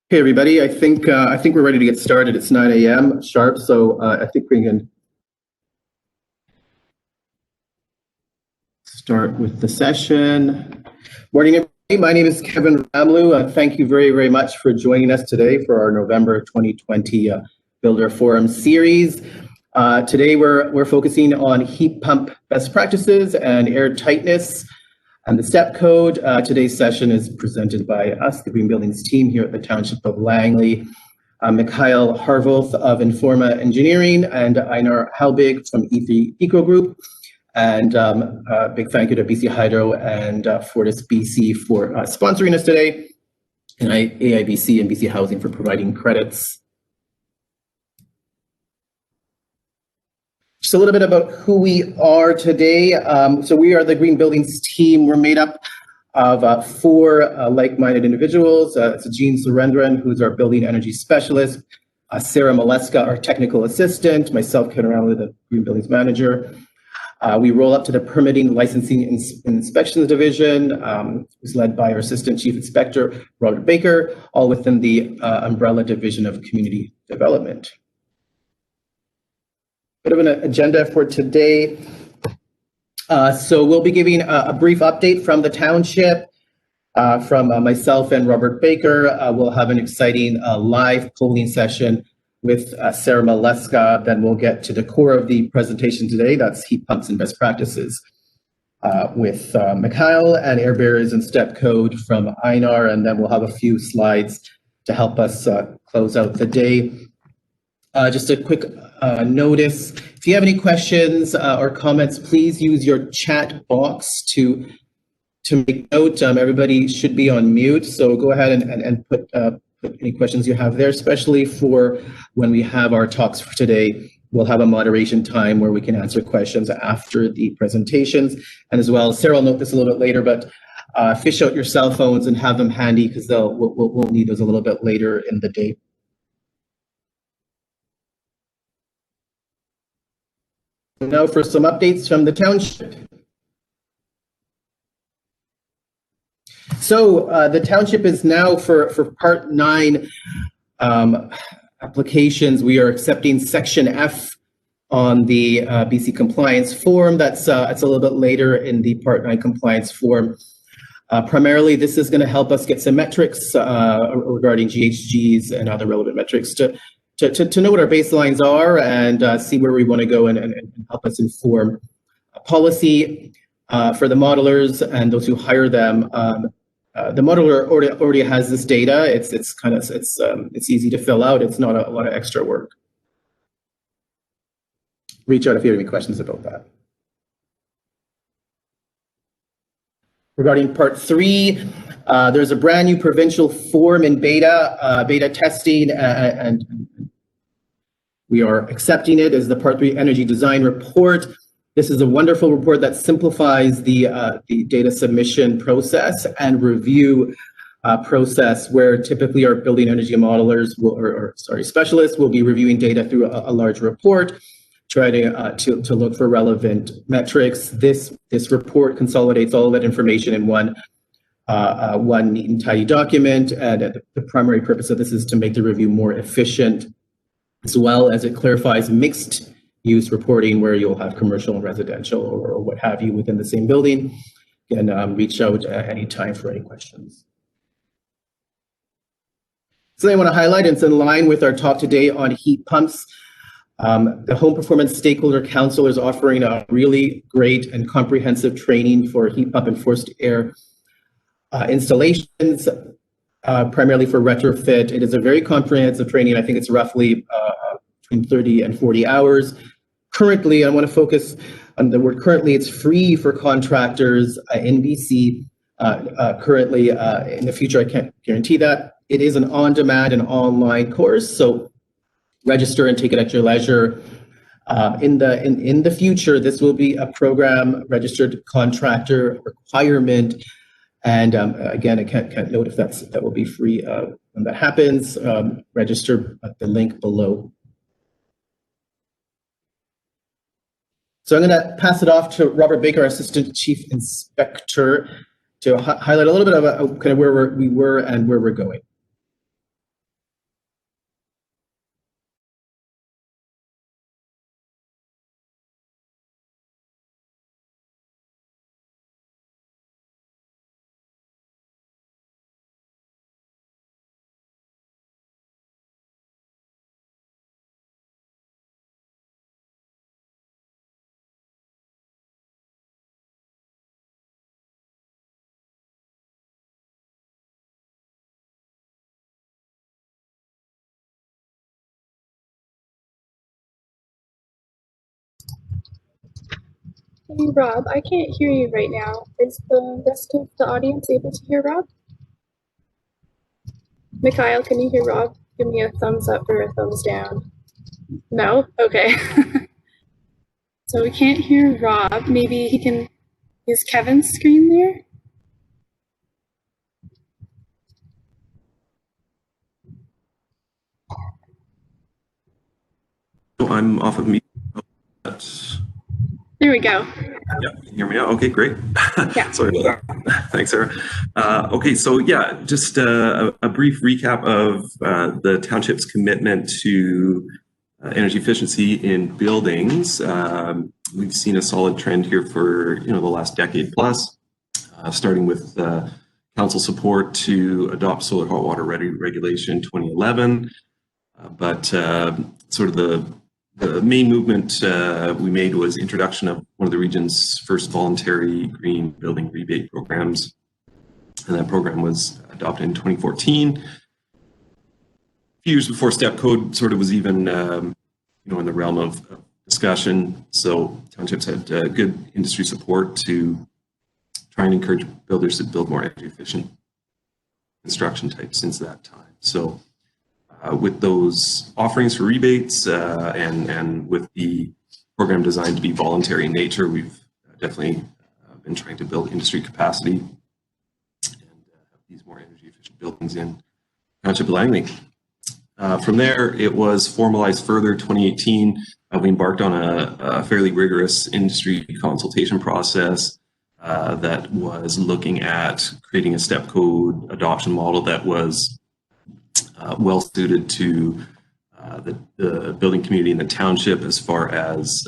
Hey everybody, I think we're ready to get started. It's 9 a.m. sharp, so I think we can start with the session. Morning everybody, my name is Kevin Ramlou. Thank you very, very much for joining us today for our November 2020 Builder Forum series. Today we're focusing on heat pump best practices and airtightness. And the step code. Today's session is presented by us, the Green Buildings team here at the Township of Langley. Mikhail Harvolth of Informa Engineering and Einar Halbig from E3 Eco Group. And a big thank you to BC Hydro and Fortis BC for sponsoring us today, and AIBC and BC Housing for providing credits. Just a little bit about who we are today. So we are the Green Buildings team. We're made up of four like-minded individuals. It's Jean Surendran, who's our building energy specialist, Sarah Maleska, our technical assistant, myself, Ken Ramlou, the Green Buildings manager. We roll up to the permitting, licensing, and inspections division, who's led by our assistant chief inspector, Robert Baker, all within the umbrella division of community development. Bit of an agenda for today. So we'll be giving a brief update from the township, from myself and Robert Baker. We'll have an exciting live polling session with Sarah Maleska. Then we'll get to the core of the presentation today. That's heat pumps and best practices with Mikhail, and air barriers and step code from Einar. And then we'll have a few slides to help us close out the day. Just a quick notice, if you have any questions or comments, please use your chat box to make note. Everybody should be on mute, so go ahead and put any questions you have there, especially for when we have our talks for today. We'll have a moderation time where we can answer questions after the presentations. And as well, Sarah will note this a little bit later, but fish out your cell phones and have them handy, because we'll need those a little bit later in the day. Now for some updates from the township. So the township is now for Part 9 applications. We are accepting Section F on the BC compliance form. That's it's a little bit later in the Part 9 compliance form. Primarily, this is going to help us get some metrics regarding GHGs and other relevant metrics to know what our baselines are and see where we want to go and help us inform policy for the modelers and those who hire them. The modeler already has this data. It's easy to fill out. It's not a lot of extra work. Reach out if you have any questions about that. Regarding Part 3, there's a brand new provincial form in beta testing, and we are accepting it as the Part 3 Energy Design Report. This is a wonderful report that simplifies the data submission process and review process, where typically our building energy modelers specialists will be reviewing data through a large report, try to look for relevant metrics. This report consolidates all of that information in one neat and tidy document, and the primary purpose of this is to make the review more efficient, as well as it clarifies mixed use reporting, where you'll have commercial and residential or what have you within the same building. And reach out anytime for any questions. So I want to highlight, it's in line with our talk today on heat pumps. The Home Performance Stakeholder Council is offering a really great and comprehensive training for heat pump and forced air installations, primarily for retrofit. It is a very comprehensive training. I think it's roughly between 30 and 40 hours. Currently, I want to focus on the word currently. It's free for contractors in BC. Currently, in the future, I can't guarantee that. It is an on-demand and online course, so register and take it at your leisure. In the future, this will be a program registered contractor requirement. And again, I can't note if that will be free when that happens. Register at the link below. So I'm going to pass it off to Robert Baker, our Assistant Chief Inspector, highlight a little bit of kind of where we were and where we're going. Hey Rob, I can't hear you right now. Is the rest of the audience able to hear Rob? Mikhail, can you hear Rob? Give me a thumbs up or a thumbs down. No? Okay. So we can't hear Rob. Maybe he can use Kevin's screen there? I'm off of mute. There we go. Yeah, can you hear me now? Okay, great. Yeah. Sorry about that. Thanks, Sarah. Okay, so yeah, just a brief recap of the township's commitment to energy efficiency in buildings. We've seen a solid trend here for the last decade plus, starting with council support to adopt solar hot water regulation 2011. But sort of the main movement we made was introduction of one of the region's first voluntary green building rebate programs. And that program was adopted in 2014. A few years before step code sort of was even in the realm of discussion. So townships had good industry support to try and encourage builders to build more energy efficient construction types since that time. So with those offerings for rebates and with the program designed to be voluntary in nature, we've definitely been trying to build industry capacity and have these more energy efficient buildings in Township of Langley. From there, it was formalized further 2018. We embarked on a fairly rigorous industry consultation process that was looking at creating a step code adoption model that was well suited to the building community in the township as far as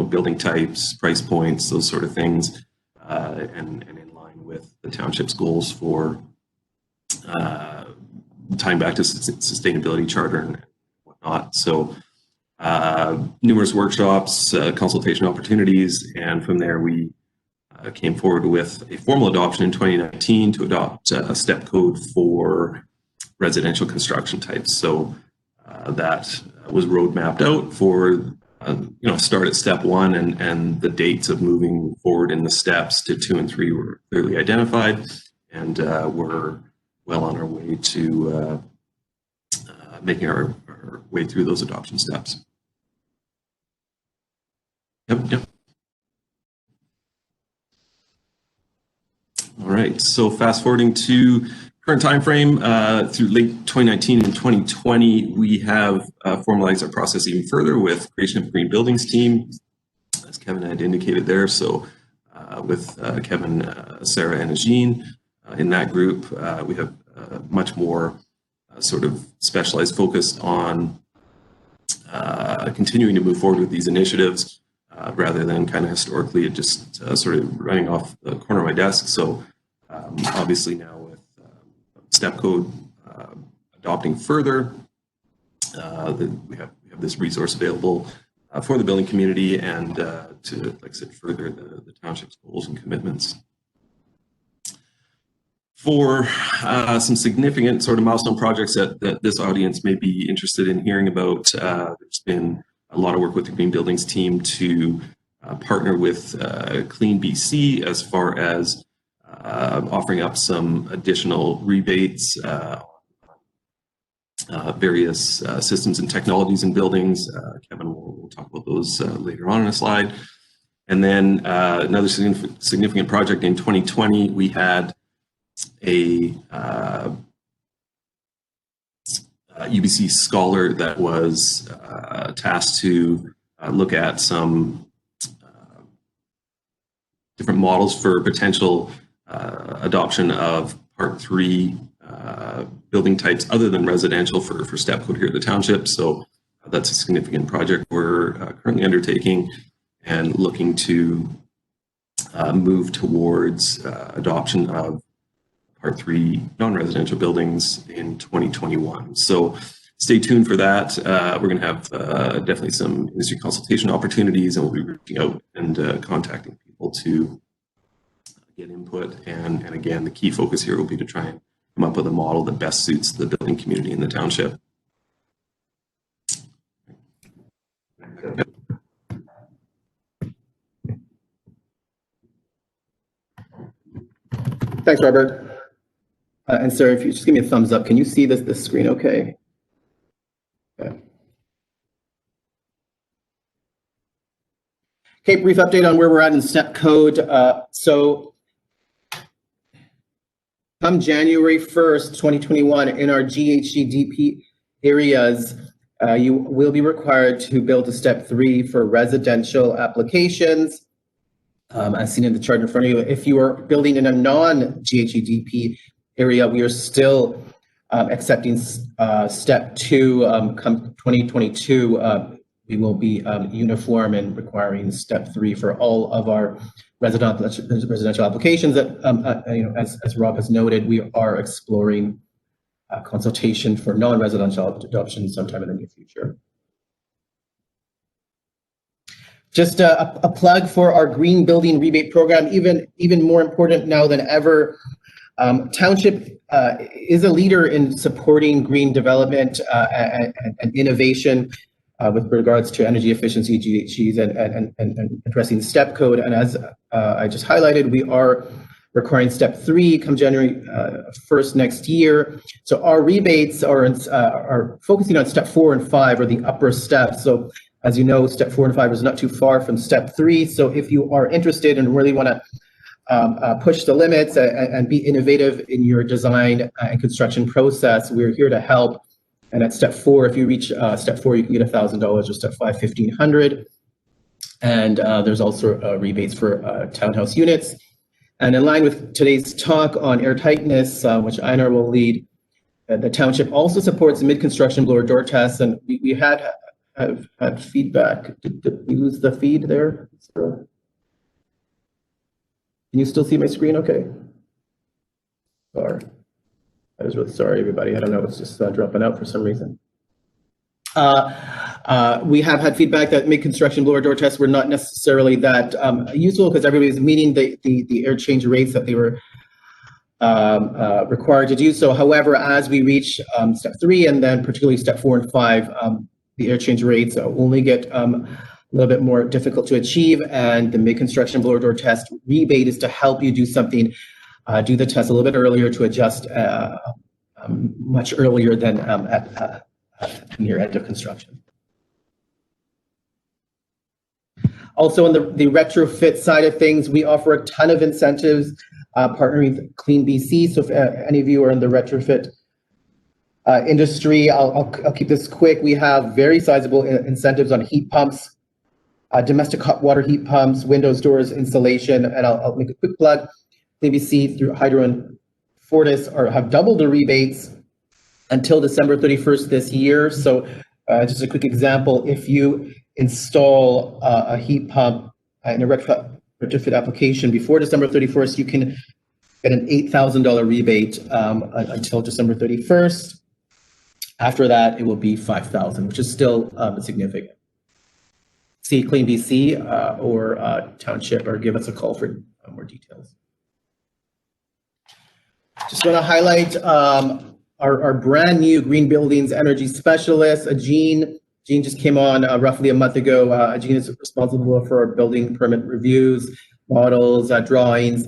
building types, price points, those sort of things, and in line with the township's goals for tying back to sustainability charter and whatnot. So numerous workshops, consultation opportunities, and from there we came forward with a formal adoption in 2019 to adopt a step code for residential construction types. So that was road mapped out for start at step one, and the dates of moving forward in the steps to 2 and 3 were clearly identified, and we're well on our way to making our way through those adoption steps. Yep. All right, so fast forwarding to current time frame, through late 2019 and 2020, we have formalized our process even further with creation of Green Buildings team, as Kevin had indicated there. So with Kevin, Sarah, and Ajeen in that group, we have much more sort of specialized focus on continuing to move forward with these initiatives rather than kind of historically it just sort of running off the corner of my desk. So obviously now with step code adopting further, we have this resource available for the building community and to, like I said, further the township's goals and commitments. For some significant sort of milestone projects that this audience may be interested in hearing about, there's been a lot of work with the Green Buildings team to partner with Clean BC as far as offering up some additional rebates, various systems and technologies in buildings. Kevin will talk about those later on in a slide. And then another significant project in 2020, we had a UBC scholar that was tasked to look at some different models for potential adoption of Part 3 building types other than residential for step code here at the township. So that's a significant project we're currently undertaking and looking to move towards adoption of Part 3 non-residential buildings in 2021. So stay tuned for that. We're going to have definitely some industry consultation opportunities, and we'll be reaching out and contacting people to get input. And again, the key focus here will be to try and come up with a model that best suits the building community in the township. Thanks, Robert. And Sarah, if you just give me a thumbs up, can you see this screen okay? Okay. Okay, brief update on where we're at in step code. So come January 1st, 2021, in our GHGDP areas, you will be required to build a step 3 for residential applications. As seen in the chart in front of you, if you are building in a non-GHGDP area, we are still accepting step 2. Come 2022, we will be uniform and requiring step 3 for all of our residential applications. That, as Rob has noted, we are exploring consultation for non-residential adoption sometime in the near future. Just a plug for our green building rebate program, even more important now than ever. Township is a leader in supporting green development and innovation with regards to energy efficiency, GHGs, and addressing step code. And as I just highlighted, we are requiring step 3 come January 1st next year. So our rebates are focusing on step 4 and 5, or the upper steps. So as you know, step 4 and 5 is not too far from step 3. So if you are interested and really want to push the limits and be innovative in your design and construction process, we're here to help. And at step 4, if you reach step 4, you can get $1,000, or step 5, $1,500. And there's also rebates for townhouse units. And in line with today's talk on airtightness, which Einar will lead, the township also supports mid-construction blower door tests. And we have had feedback. Did we lose the feed there? Can you still see my screen okay? Sorry. I was really sorry, everybody. I don't know, it's just dropping out for some reason. We have had feedback that mid-construction blower door tests were not necessarily that useful because everybody's meeting the air change rates that they were required to do so. However, as we reach step 3 and then particularly step 4 and 5, the air change rates only get a little bit more difficult to achieve, and the mid-construction blower door test rebate is to help you do something, do the test a little bit earlier to adjust much earlier than at near end of construction. Also, on the retrofit side of things, we offer a ton of incentives partnering with Clean BC. So if any of you are in the retrofit industry, I'll keep this quick. We have very sizable incentives on heat pumps, domestic hot water heat pumps, windows, doors, installation, and I'll make a quick plug. CBC through Hydro and Fortis have doubled the rebates until December 31st this year. So just a quick example, if you install a heat pump in a retrofit application before December 31st, you can get an $8,000 rebate until December 31st. After that, it will be $5,000, which is still significant. See Clean BC or Township, or give us a call for more details. Just want to highlight our brand new Green Buildings Energy Specialist, Jean. Jean just came on roughly a month ago. Jean is responsible for our building permit reviews, models, drawings,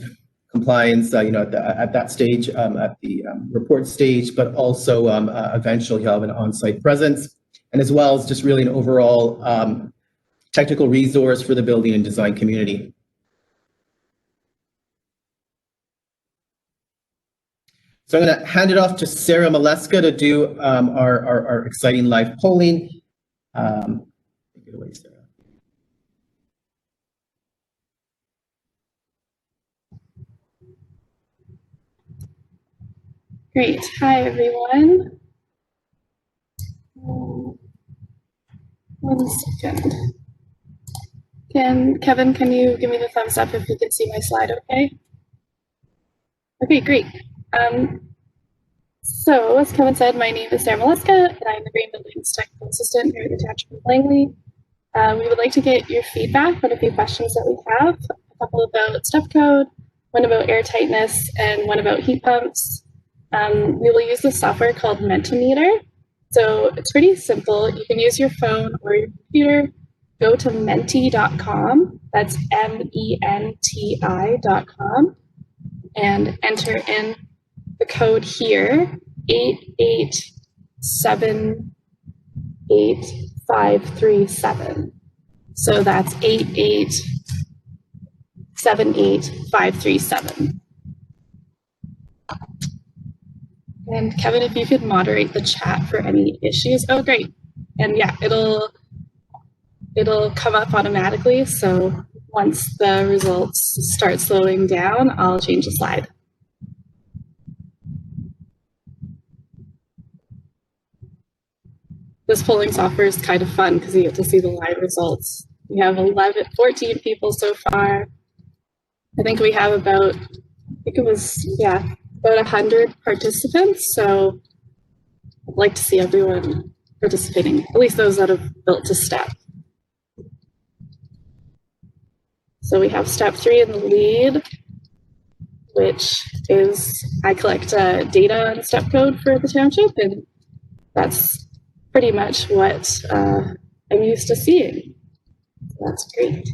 compliance, at that stage, at the report stage, but also eventually he'll have an on-site presence, and as well as just really an overall technical resource for the building and design community. So I'm going to hand it off to Sarah Maleska to do our exciting live polling. Take it away, Sarah. Great. Hi, everyone. 1 second. Kevin, can you give me the thumbs up if you can see my slide okay? Okay, great. So as Kevin said, my name is Sarah Maleska, and I'm the Green Buildings Technical Assistant here at the Township of Langley. We would like to get your feedback on a few questions that we have, a couple about step code, one about airtightness, and one about heat pumps. We will use the software called Mentimeter. So it's pretty simple. You can use your phone or your computer, go to menti.com, that's MENTI.com, and enter in the code here, 8878537. So that's 8878537. And Kevin, if you could moderate the chat for any issues. Oh, great. And yeah, it'll come up automatically. So once the results start slowing down, I'll change the slide. This polling software is kind of fun because you get to see the live results. We have 14 people so far. I think we have about 100 participants. So I'd like to see everyone participating, at least those that have built to step. So we have step 3 in the lead, which is I collect data on step code for the township, and that's pretty much what I'm used to seeing. That's great.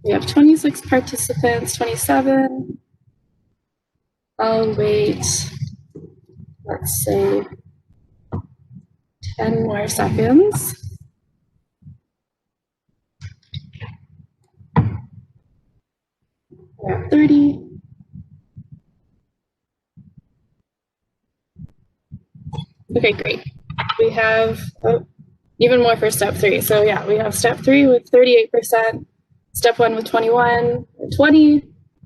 We have 26 participants, 27. I'll wait, let's say, 10 more seconds. We're at 30. Okay, great. We have even more for step 3. So yeah, we have step 3 with 38%, step 1 with 21, 20,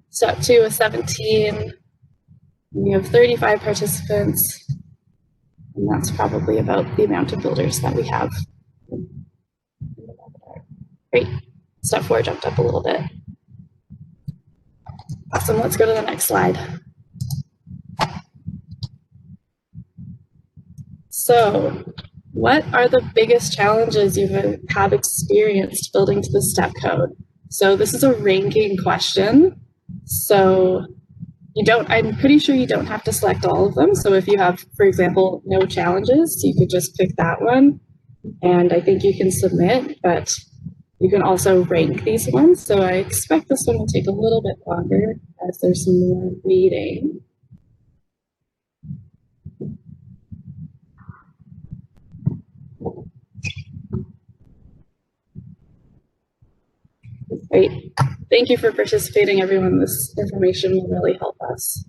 step 2 with 17. We have 35 participants, and that's probably about the amount of builders that we have. Great. Step 4 jumped up a little bit. Awesome. Let's go to the next slide. So, what are the biggest challenges you have experienced building to the step code? So this is a ranking question. So I'm pretty sure you don't have to select all of them. So if you have, for example, no challenges, you could just pick that one. And I think you can submit, but you can also rank these ones. So I expect this one will take a little bit longer as there's some more reading. Great. Thank you for participating, everyone. This information will really help us.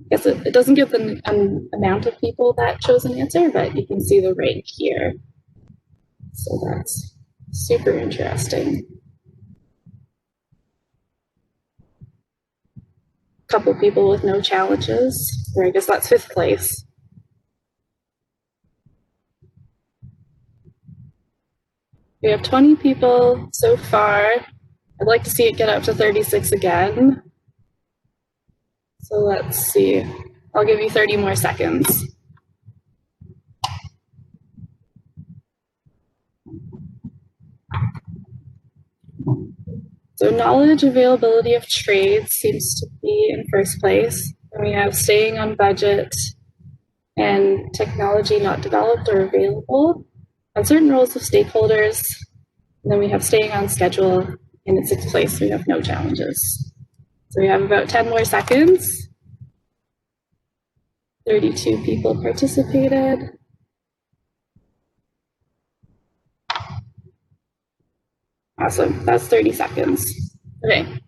Yes, it doesn't give the amount of people that chose an answer, but you can see the rank here. So that's super interesting. A couple people with no challenges, or I guess that's 5th place. We have 20 people so far. I'd like to see it get up to 36 again. So let's see. I'll give you 30 more seconds. So knowledge availability of trades seems to be in 1st place. And we have staying on budget and technology not developed or available, uncertain roles of stakeholders. And then we have staying on schedule, and in 6th place, we have no challenges. So we have about 10 more seconds. 32 people participated. Awesome, that's 30 seconds. Okay,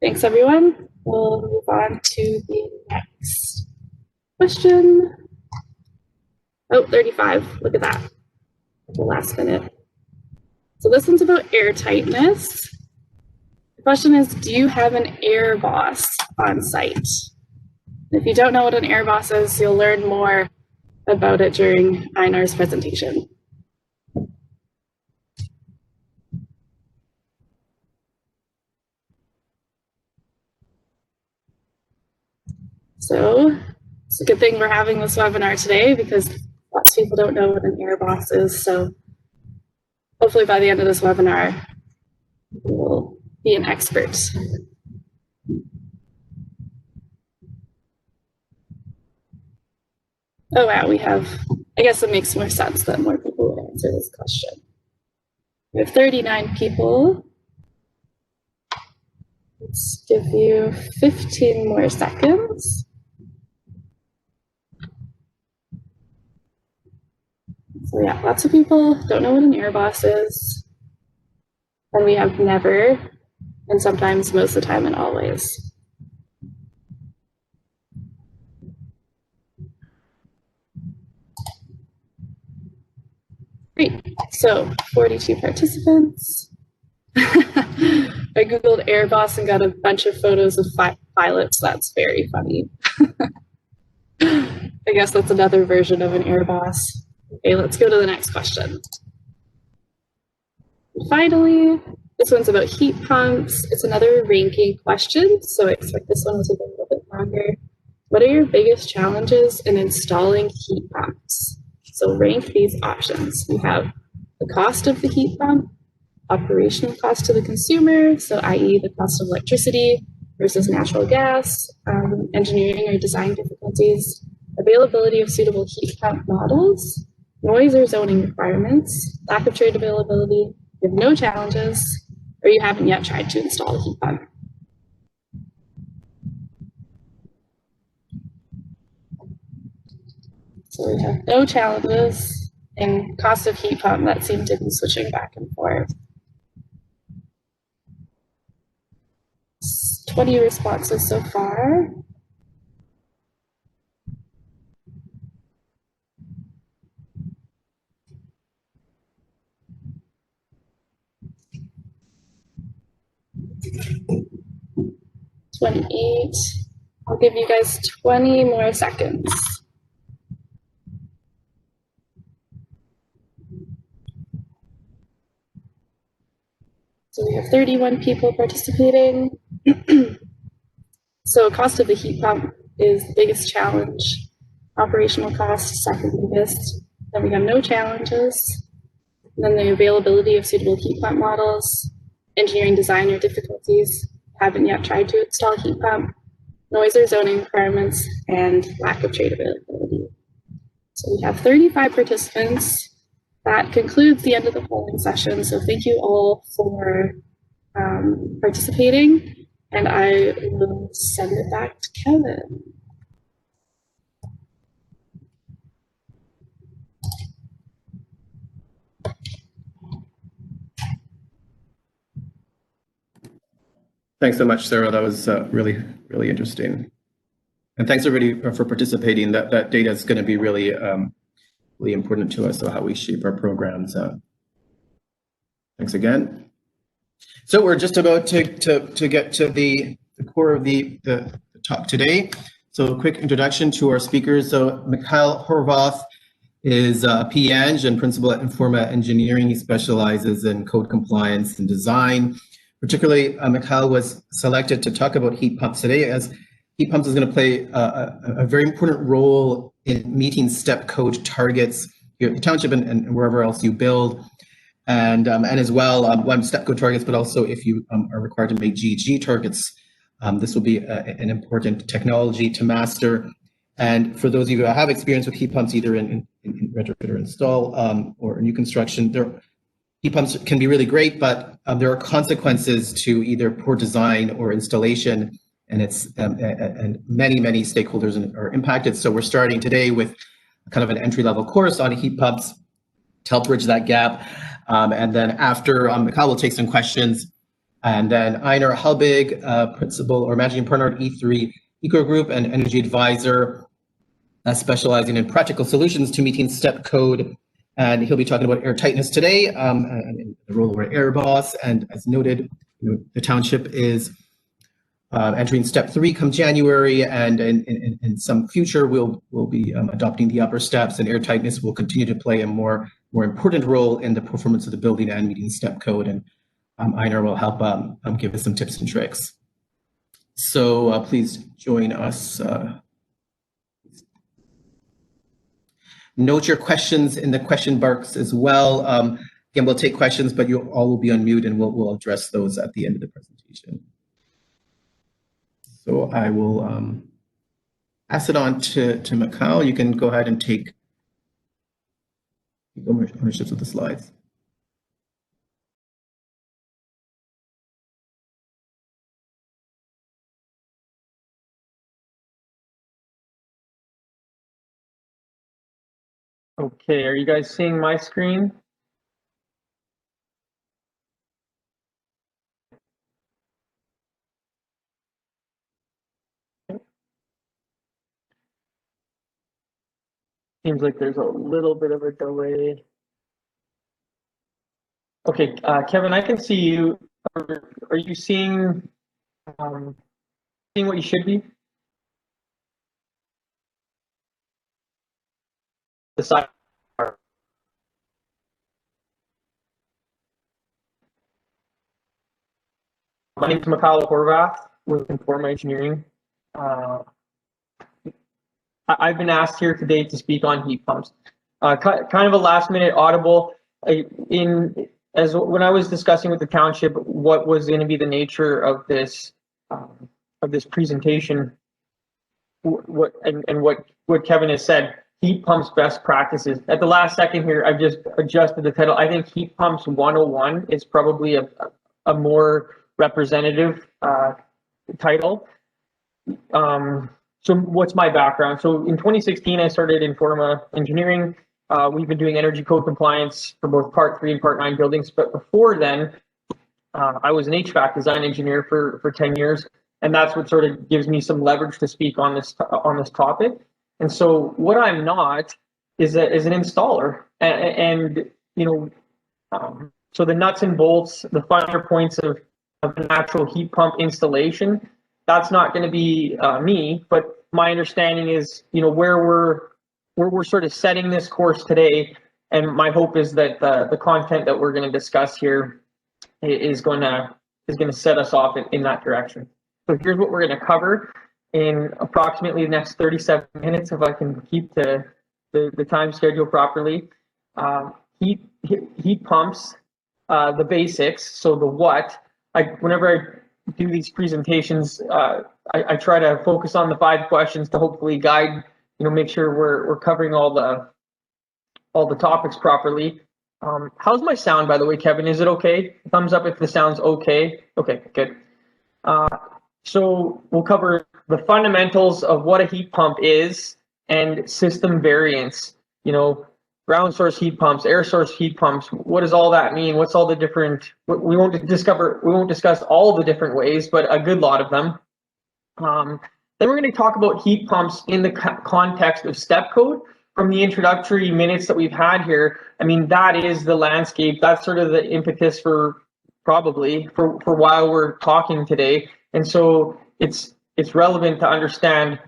thanks everyone. We'll move on to the next question. Oh, 35, look at that, at the last minute. So this one's about airtightness. The question is, do you have an air boss on site? If you don't know what an air boss is, you'll learn more about it during Einar's presentation. So it's a good thing we're having this webinar today because lots of people don't know what an air boss is. So hopefully by the end of this webinar, you will be an expert. Oh wow, we have, I guess it makes more sense that more people would answer this question. We have 39 people. Let's give you 15 more seconds. So yeah, lots of people don't know what an air boss is. And we have never, and sometimes most of the time and always. Great, so 42 participants. I Googled air boss and got a bunch of photos of pilots. That's very funny. I guess that's another version of an air boss. Okay, let's go to the next question. And finally, this one's about heat pumps. It's another ranking question, so I expect this one will take a little bit longer. What are your biggest challenges in installing heat pumps? So rank these options. We have the cost of the heat pump, operational cost to the consumer, so i.e. the cost of electricity versus natural gas, engineering or design difficulties, availability of suitable heat pump models, noise or zoning requirements, lack of trade availability, you have no challenges, or you haven't yet tried to install a heat pump. So we have no challenges, and cost of heat pump that seem to be switching back and forth. 20 responses so far. $28. I'll give you guys 20 more seconds. So we have 31 people participating. So cost of the heat pump is the biggest challenge. Operational cost, second biggest. Then we have no challenges. And then the availability of suitable heat pump models, engineering design or difficulties, haven't yet tried to install a heat pump, noise or zoning requirements, and lack of trade availability. So we have 35 participants. That concludes the end of the polling session. So thank you all for participating, and I will send it back to Kevin. Thanks so much, Sarah. That was really, really interesting. And thanks everybody for participating. That data is going to be really, really important to us, so how we shape our programs. Thanks again. So we're just about to get to the core of the talk today. So a quick introduction to our speakers. So Mikhail Horvath is a PEng and principal at Informa Engineering. He specializes in code compliance and design. Particularly, Mikhail was selected to talk about heat pumps today, as heat pumps is going to play a very important role in meeting step code targets here at the township and wherever else you build. And as well, step code targets, but also if you are required to make GG targets, this will be an important technology to master. And for those of you who have experience with heat pumps, either in retrofit or install or new construction, heat pumps can be really great, but there are consequences to either poor design or installation, and it's and many stakeholders are impacted. So we're starting today with kind of an entry-level course on heat pumps to help bridge that gap. And then after, Mikhail will take some questions, and then Einar Halbig, principal or managing partner at E3 Eco Group and energy advisor, specializing in practical solutions to meeting step code and he'll be talking about airtightness today, and the role of our air boss. And as noted, the township is entering step 3 come January, and in some future we'll be adopting the upper steps, and airtightness will continue to play a more important role in the performance of the building and meeting step code. And Einar will help give us some tips and tricks. So please join us. Note your questions in the question box as well. Again, we'll take questions, but you all will be on mute, and we'll address those at the end of the presentation. So I will pass it on to Mikhail. You can go ahead and take ownership of the slides. Okay, are you guys seeing my screen? Seems like there's a little bit of a delay. Okay, Kevin, I can see you. Are you seeing what you should be? The side. My name is Mikhail Horvath with Informa Engineering. I've been asked here today to speak on heat pumps. Kind of a last minute audible. When I was discussing with the township what was going to be the nature of this presentation, what Kevin has said, heat pumps best practices. At the last second here, I've just adjusted the title. I think heat pumps 101 is probably a more representative title. So what's my background? So in 2016, I started Informa Engineering. We've been doing energy code compliance for both Part 3 and Part 9 buildings. But before then, I was an HVAC design engineer for 10 years. And that's what sort of gives me some leverage to speak on this topic. And so what I'm not is an installer. And you know, so the nuts and bolts, the finer points of an actual heat pump installation, that's not going to be me, but my understanding is, you know, where we're sort of setting this course today, and my hope is that the content that we're going to discuss here is going to set us off in that direction. So here's what we're going to cover in approximately the next 37 minutes, if I can keep the time schedule properly. Heat pumps, the basics, so the what. Whenever I do these presentations, I try to focus on the 5 questions to hopefully guide, you know, make sure we're covering all the topics properly. How's my sound, by the way, Kevin? Is it okay? Thumbs up if the sound's okay. Okay, good. So we'll cover the fundamentals of what a heat pump is and system variants. You know, ground source heat pumps, air source heat pumps. What does all that mean? What's all the different? We won't discuss all the different ways, but a good lot of them. Then we're going to talk about heat pumps in the context of step code. From the introductory minutes that we've had here, I mean, that is the landscape. That's sort of the impetus for why we're talking today. And so it's relevant to understand,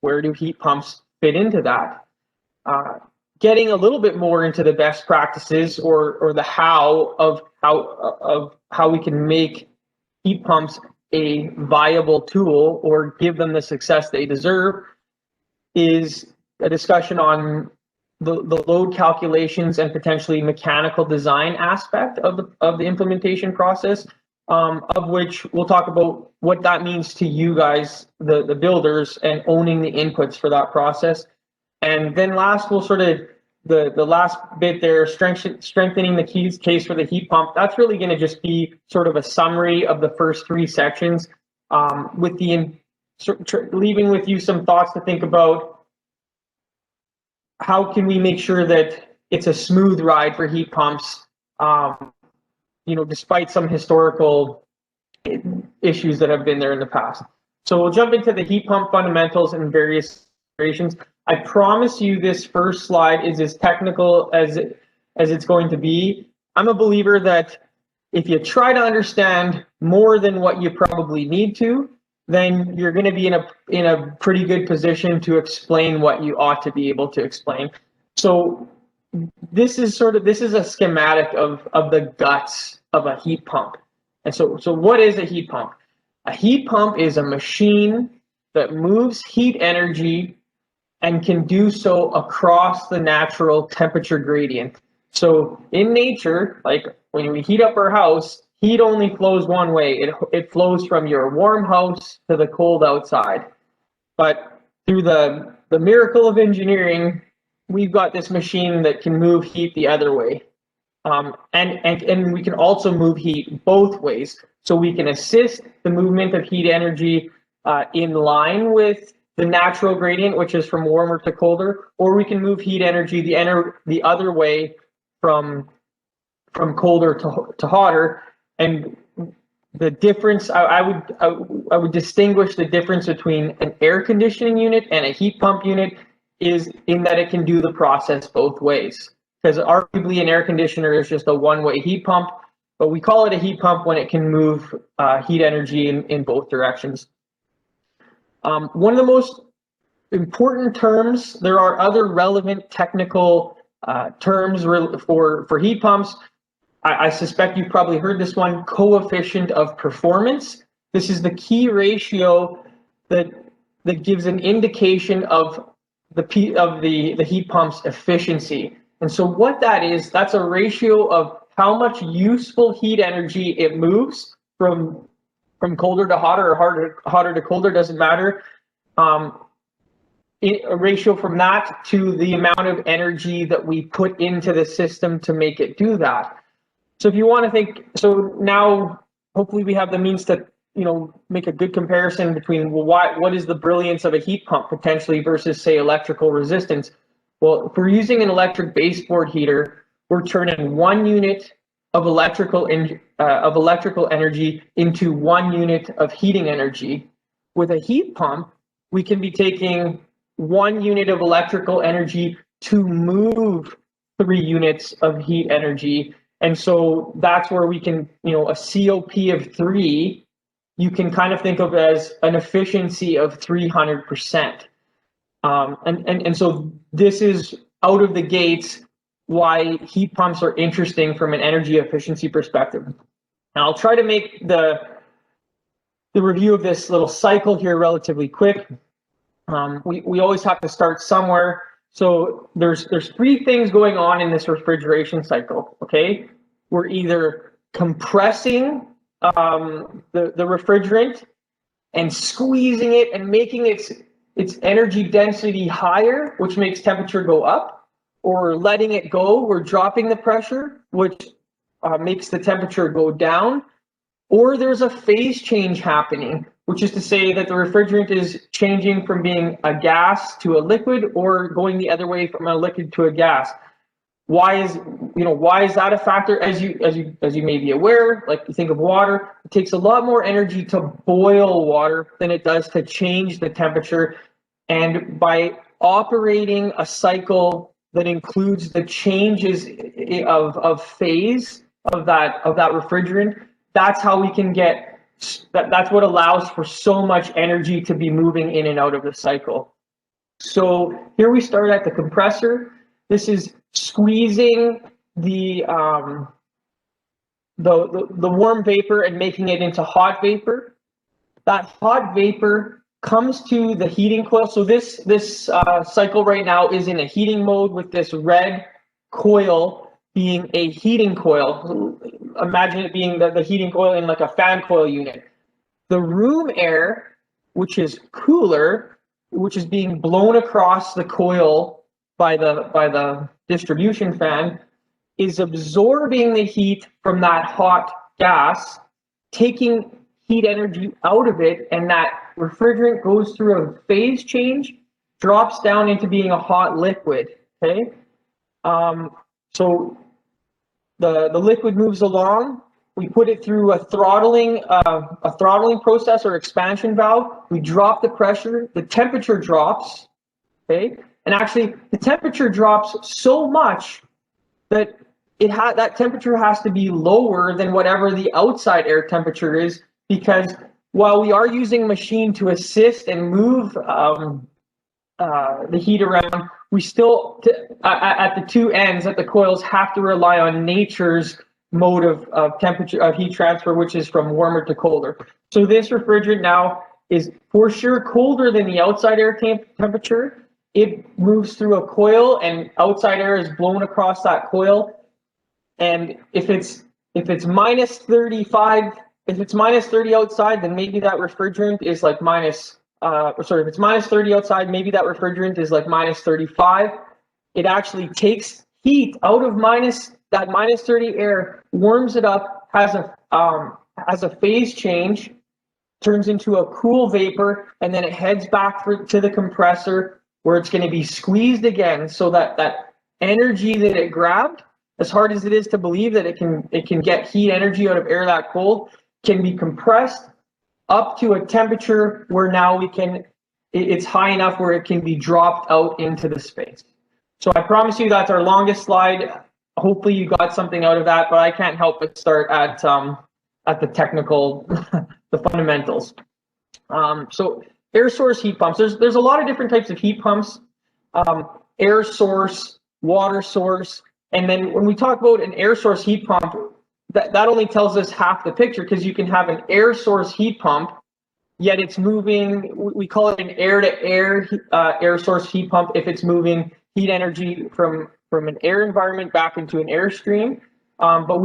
where do heat pumps fit into that? Getting a little bit more into the best practices or the how of how we can make heat pumps a viable tool or give them the success they deserve is a discussion on the load calculations and potentially mechanical design aspect of the implementation process, of which we'll talk about what that means to you guys, the builders, and owning the inputs for that process. And then last, we'll sort of the last bit there, strengthening the case for the heat pump. That's really going to just be sort of a summary of the first 3 sections, with leaving with you some thoughts to think about. How can we make sure that it's a smooth ride for heat pumps, you know, despite some historical issues that have been there in the past? So we'll jump into the heat pump fundamentals and various iterations. I promise you this first slide is as technical as as it's going to be. I'm a believer that if you try to understand more than what you probably need to, then you're going to be in a pretty good position to explain what you ought to be able to explain. So this is a schematic of the guts of a heat pump. And so what is a heat pump? A heat pump is a machine that moves heat energy and can do so across the natural temperature gradient. So in nature, like when we heat up our house, heat only flows one way. It flows from your warm house to the cold outside. But through the miracle of engineering, we've got this machine that can move heat the other way. And we can also move heat both ways. So we can assist the movement of heat energy in line with the natural gradient, which is from warmer to colder, or we can move heat energy the other way from colder to hotter. And the difference, I would distinguish the difference between an air conditioning unit and a heat pump unit is in that it can do the process both ways. Because arguably an air conditioner is just a one-way heat pump, but we call it a heat pump when it can move heat energy in both directions. One of the most important terms, there are other relevant technical terms for heat pumps. I suspect you've probably heard this one, coefficient of performance. This is the key ratio that gives an indication of the heat pump's efficiency. And so what that is, that's a ratio of how much useful heat energy it moves from colder to hotter or hotter to colder, doesn't matter. A ratio from that to the amount of energy that we put into the system to make it do that. So if you want to think, so now hopefully we have the means to make a good comparison between, well, what is the brilliance of a heat pump potentially versus, say, electrical resistance? Well, if we're using an electric baseboard heater, we're turning 1 unit of electrical energy into 1 unit of heating energy. With a heat pump, we can be taking 1 unit of electrical energy to move 3 units of heat energy. And so that's where we can, a COP of 3, you can kind of think of as an efficiency of 300%. And so this is out of the gates why heat pumps are interesting from an energy efficiency perspective. Now I'll try to make the review of this little cycle here relatively quick. We always have to start somewhere. So there's 3 things going on in this refrigeration cycle, okay? We're either compressing the refrigerant and squeezing it and making its energy density higher, which makes temperature go up, or letting it go, we're dropping the pressure, which makes the temperature go down, or there's a phase change happening, which is to say that the refrigerant is changing from being a gas to a liquid or going the other way from a liquid to a gas. Why is that a factor? As you may be aware, like you think of water, it takes a lot more energy to boil water than it does to change the temperature. And by operating a cycle that includes the changes of phase of that refrigerant, that's how we can get that's what allows for so much energy to be moving in and out of the cycle. So here we start at the compressor. This is squeezing the warm vapor and making it into hot vapor. That hot vapor comes to the heating coil. So this cycle right now is in a heating mode with this red coil being a heating coil. Imagine it being the heating coil in like a fan coil unit. The room air, which is cooler, which is being blown across the coil by the distribution fan, is absorbing the heat from that hot gas, taking heat energy out of it, and that refrigerant goes through a phase change, drops down into being a hot liquid. Okay, so the liquid moves along. We put it through a throttling process or expansion valve. We drop the pressure. The temperature drops. Okay, and actually the temperature drops so much that that temperature has to be lower than whatever the outside air temperature is, because while we are using a machine to assist and move the heat around, we still, at the two ends, at the coils, have to rely on nature's mode of temperature, of heat transfer, which is from warmer to colder. So this refrigerant now is for sure colder than the outside air temperature. It moves through a coil, and outside air is blown across that coil. And if it's minus 35, if it's minus 30 outside, then maybe that refrigerant is like if it's minus 30 outside, maybe that refrigerant is like minus 35. It actually takes heat out of that minus 30 air, warms it up, has a phase change, turns into a cool vapor, and then it heads back to the compressor, where it's going to be squeezed again, so that energy that it grabbed, as hard as it is to believe that it can get heat energy out of air that cold, can be compressed up to a temperature where now it's high enough where it can be dropped out into the space. So I promise you that's our longest slide. Hopefully you got something out of that, but I can't help but start at the technical, the fundamentals. So air source heat pumps. There's a lot of different types of heat pumps. Air source, water source, and then when we talk about an air source heat pump, that only tells us half the picture, because you can have an air source heat pump, yet it's moving, we call it an air-to-air air source heat pump if it's moving heat energy from an air environment back into an airstream. But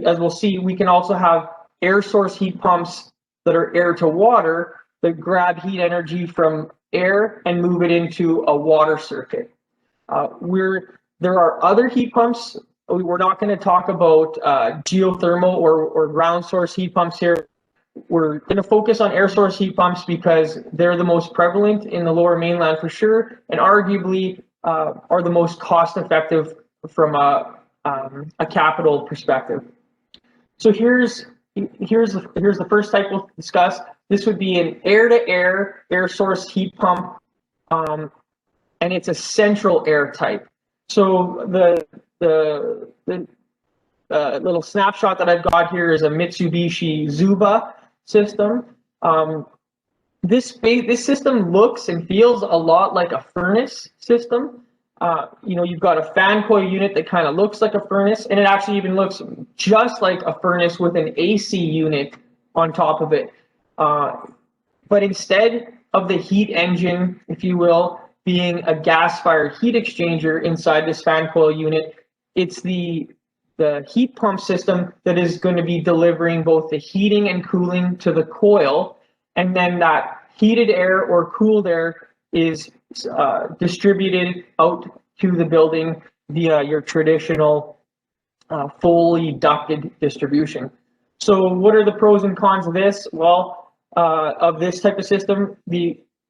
as we'll see, we can also have air source heat pumps that are air to water, that grab heat energy from air and move it into a water circuit. There are other heat pumps. We're not going to talk about geothermal or ground source heat pumps here. We're going to focus on air source heat pumps because they're the most prevalent in the Lower Mainland for sure, and arguably are the most cost effective from a capital perspective. So here's the first type we'll discuss. This would be an air-to-air air source heat pump, and it's a central air type. So the little snapshot that I've got here is a Mitsubishi Zuba system. This system looks and feels a lot like a furnace system. You've got a fan coil unit that kind of looks like a furnace, and it actually even looks just like a furnace with an AC unit on top of it. But instead of the heat engine, if you will, being a gas-fired heat exchanger inside this fan coil unit, it's the heat pump system that is going to be delivering both the heating and cooling to the coil, and then that heated air or cooled air is distributed out to the building via your traditional fully ducted distribution. So what are the pros and cons of this? Well, of this type of system,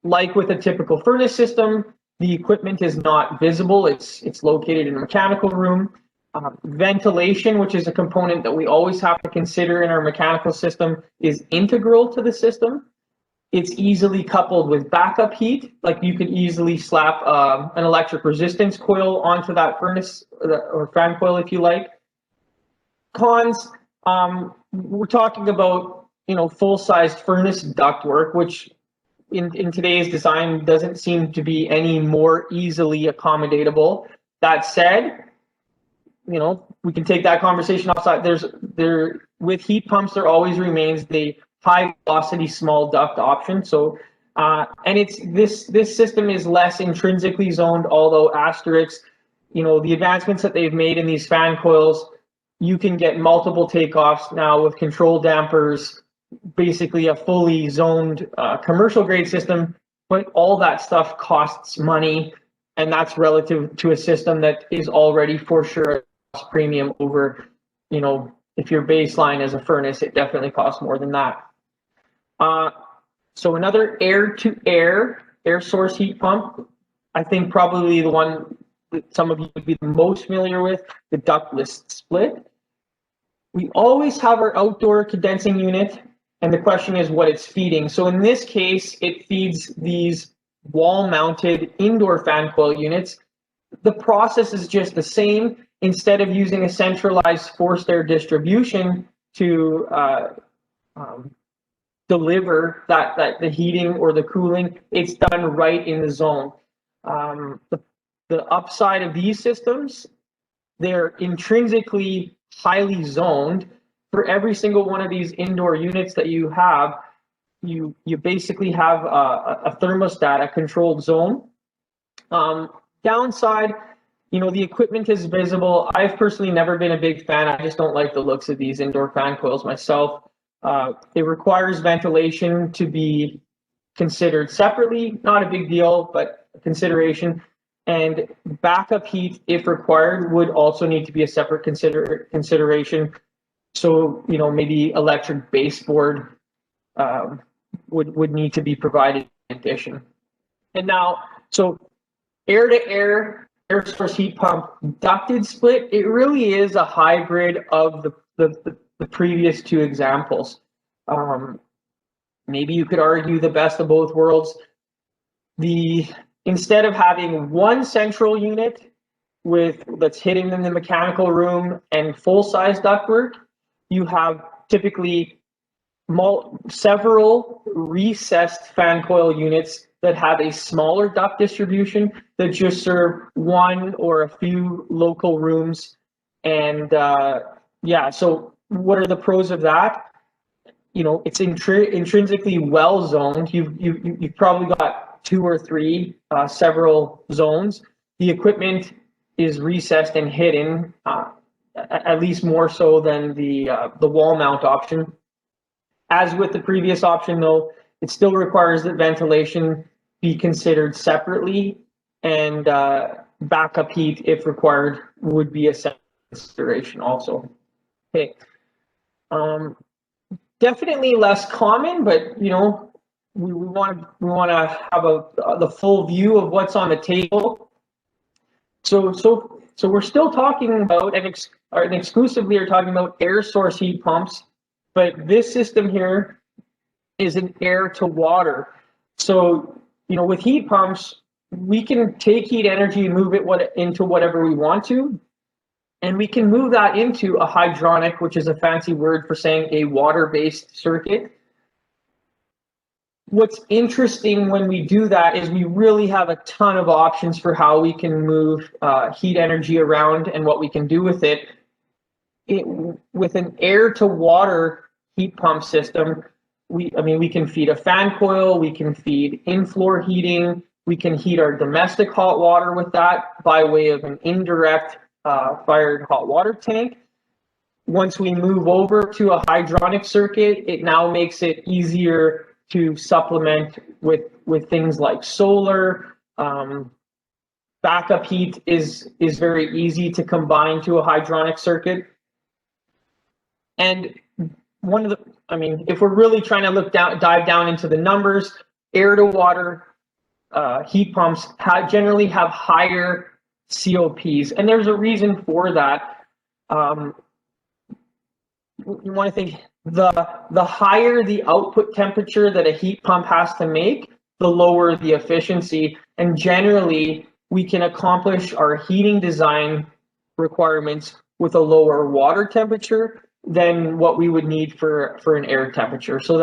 like with a typical furnace system, the equipment is not visible. It's located in a mechanical room. Ventilation, which is a component that we always have to consider in our mechanical system, is integral to the system. It's easily coupled with backup heat. Like you could easily slap an electric resistance coil onto that furnace or fan coil if you like. Cons, we're talking about full-sized furnace ductwork, which in today's design doesn't seem to be any more easily accommodatable. That said, we can take that conversation outside. With heat pumps, there always remains the high velocity small duct option. So, and this system is less intrinsically zoned, although asterisks, the advancements that they've made in these fan coils, you can get multiple takeoffs now with control dampers, basically a fully zoned commercial grade system, but all that stuff costs money, and that's relative to a system that is already for sure a premium over, if your baseline is a furnace, it definitely costs more than that. So another air-to-air air source heat pump, I think probably the one that some of you would be the most familiar with, the ductless split. We always have our outdoor condensing unit, and the question is what it's feeding. So in this case, it feeds these wall-mounted indoor fan coil units. The process is just the same. instead of using a centralized forced air distribution to deliver the heating or the cooling, it's done right in the zone. The upside of these systems, they're intrinsically highly zoned. For every single one of these indoor units that you have, you basically have a thermostat, a controlled zone. Downside, the equipment is visible. I've personally never been a big fan. I just don't like the looks of these indoor fan coils myself. It requires ventilation to be considered separately. Not a big deal, but a consideration. And backup heat, if required, would also need to be a separate consideration. So, maybe electric baseboard would need to be provided in addition. And now, so air-to-air, air source heat pump ducted split, it really is a hybrid of the previous two examples. Maybe you could argue the best of both worlds. Instead of having one central unit that's hitting in the mechanical room and full-size ductwork, you have typically several recessed fan coil units that have a smaller duct distribution that just serve one or a few local rooms. And so what are the pros of that? It's intrinsically well zoned. You've probably got 2 or 3 several zones. The equipment is recessed and hidden, at least more so than the wall mount option. As with the previous option, though, it still requires that ventilation be considered separately, and backup heat, if required, would be a separate consideration also. Okay. Definitely less common, but we want to have the full view of what's on the table. So we're still talking about and exclusively are talking about air source heat pumps, but this system here is an air to water. So with heat pumps, we can take heat energy and move it into whatever we want to. And we can move that into a hydronic, which is a fancy word for saying a water-based circuit. What's interesting when we do that is we really have a ton of options for how we can move heat energy around and what we can do with it. With an air-to-water heat pump system, we can feed a fan coil, we can feed in-floor heating, we can heat our domestic hot water with that by way of an indirect fired hot water tank. Once we move over to a hydronic circuit, it now makes it easier to supplement with things like solar. Backup heat is very easy to combine to a hydronic circuit. And if we're really trying to dive down into the numbers, air to water heat pumps generally have higher COPs, and there's a reason for that. You want to think the higher the output temperature that a heat pump has to make, the lower the efficiency, and generally we can accomplish our heating design requirements with a lower water temperature than what we would need for an air temperature. So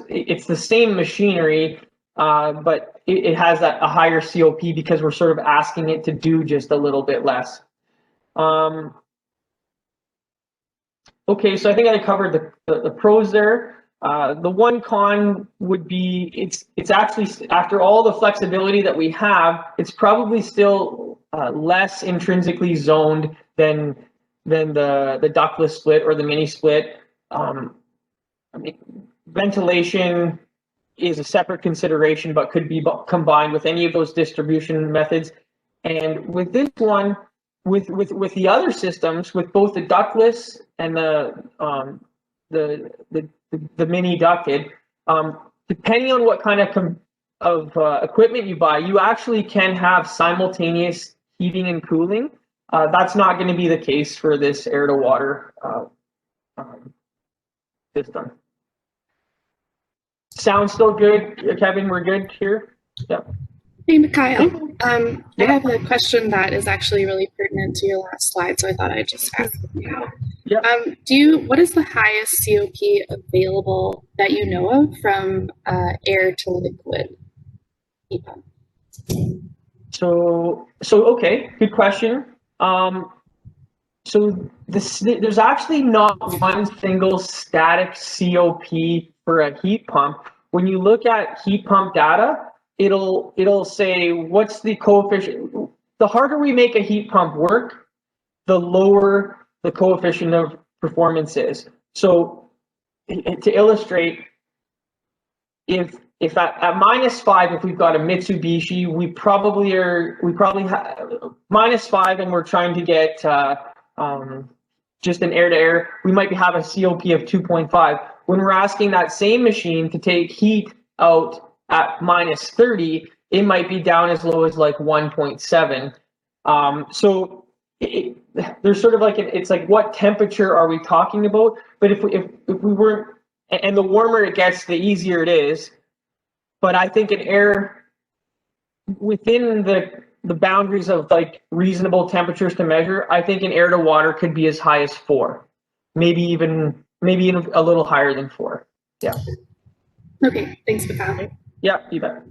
it's the same machinery, but it has a higher COP because we're sort of asking it to do just a little bit less. Okay, so I think I covered the pros there. The one con would be it's actually, after all the flexibility that we have, it's probably still less intrinsically zoned than the ductless split or the mini split. Ventilation is a separate consideration, but could be combined with any of those distribution methods. And with this one, with the other systems, with both the ductless and the mini ducted, depending on what kind of equipment you buy, you actually can have simultaneous heating and cooling. That's not going to be the case for this air to water system. Sounds still good, Kevin? We're good here? Yep. Hey, Mikhail. I have a question that is actually really pertinent to your last slide, so I thought I'd just ask you now. Yeah. What is the highest COP available that you know of from air to liquid heat pump? So okay, good question. So there's actually not one single static COP for a heat pump. When you look at heat pump data, it'll say what's the coefficient. The harder we make a heat pump work, the lower the coefficient of performance is. So to illustrate, if at -5, if we've got a Mitsubishi, we probably have -5, and we're trying to get just an air-to-air, we might have a COP of 2.5. When we're asking that same machine to take heat out at -30, it might be down as low as like 1.7. So there's sort of like it's like, what temperature are we talking about? But if we weren't, and the warmer it gets, the easier it is. But I think an air within the boundaries of like reasonable temperatures to measure, I think an air to water could be as high as 4, maybe even a little higher than 4. Yeah. Okay, thanks, Mikhail. Yeah, you bet.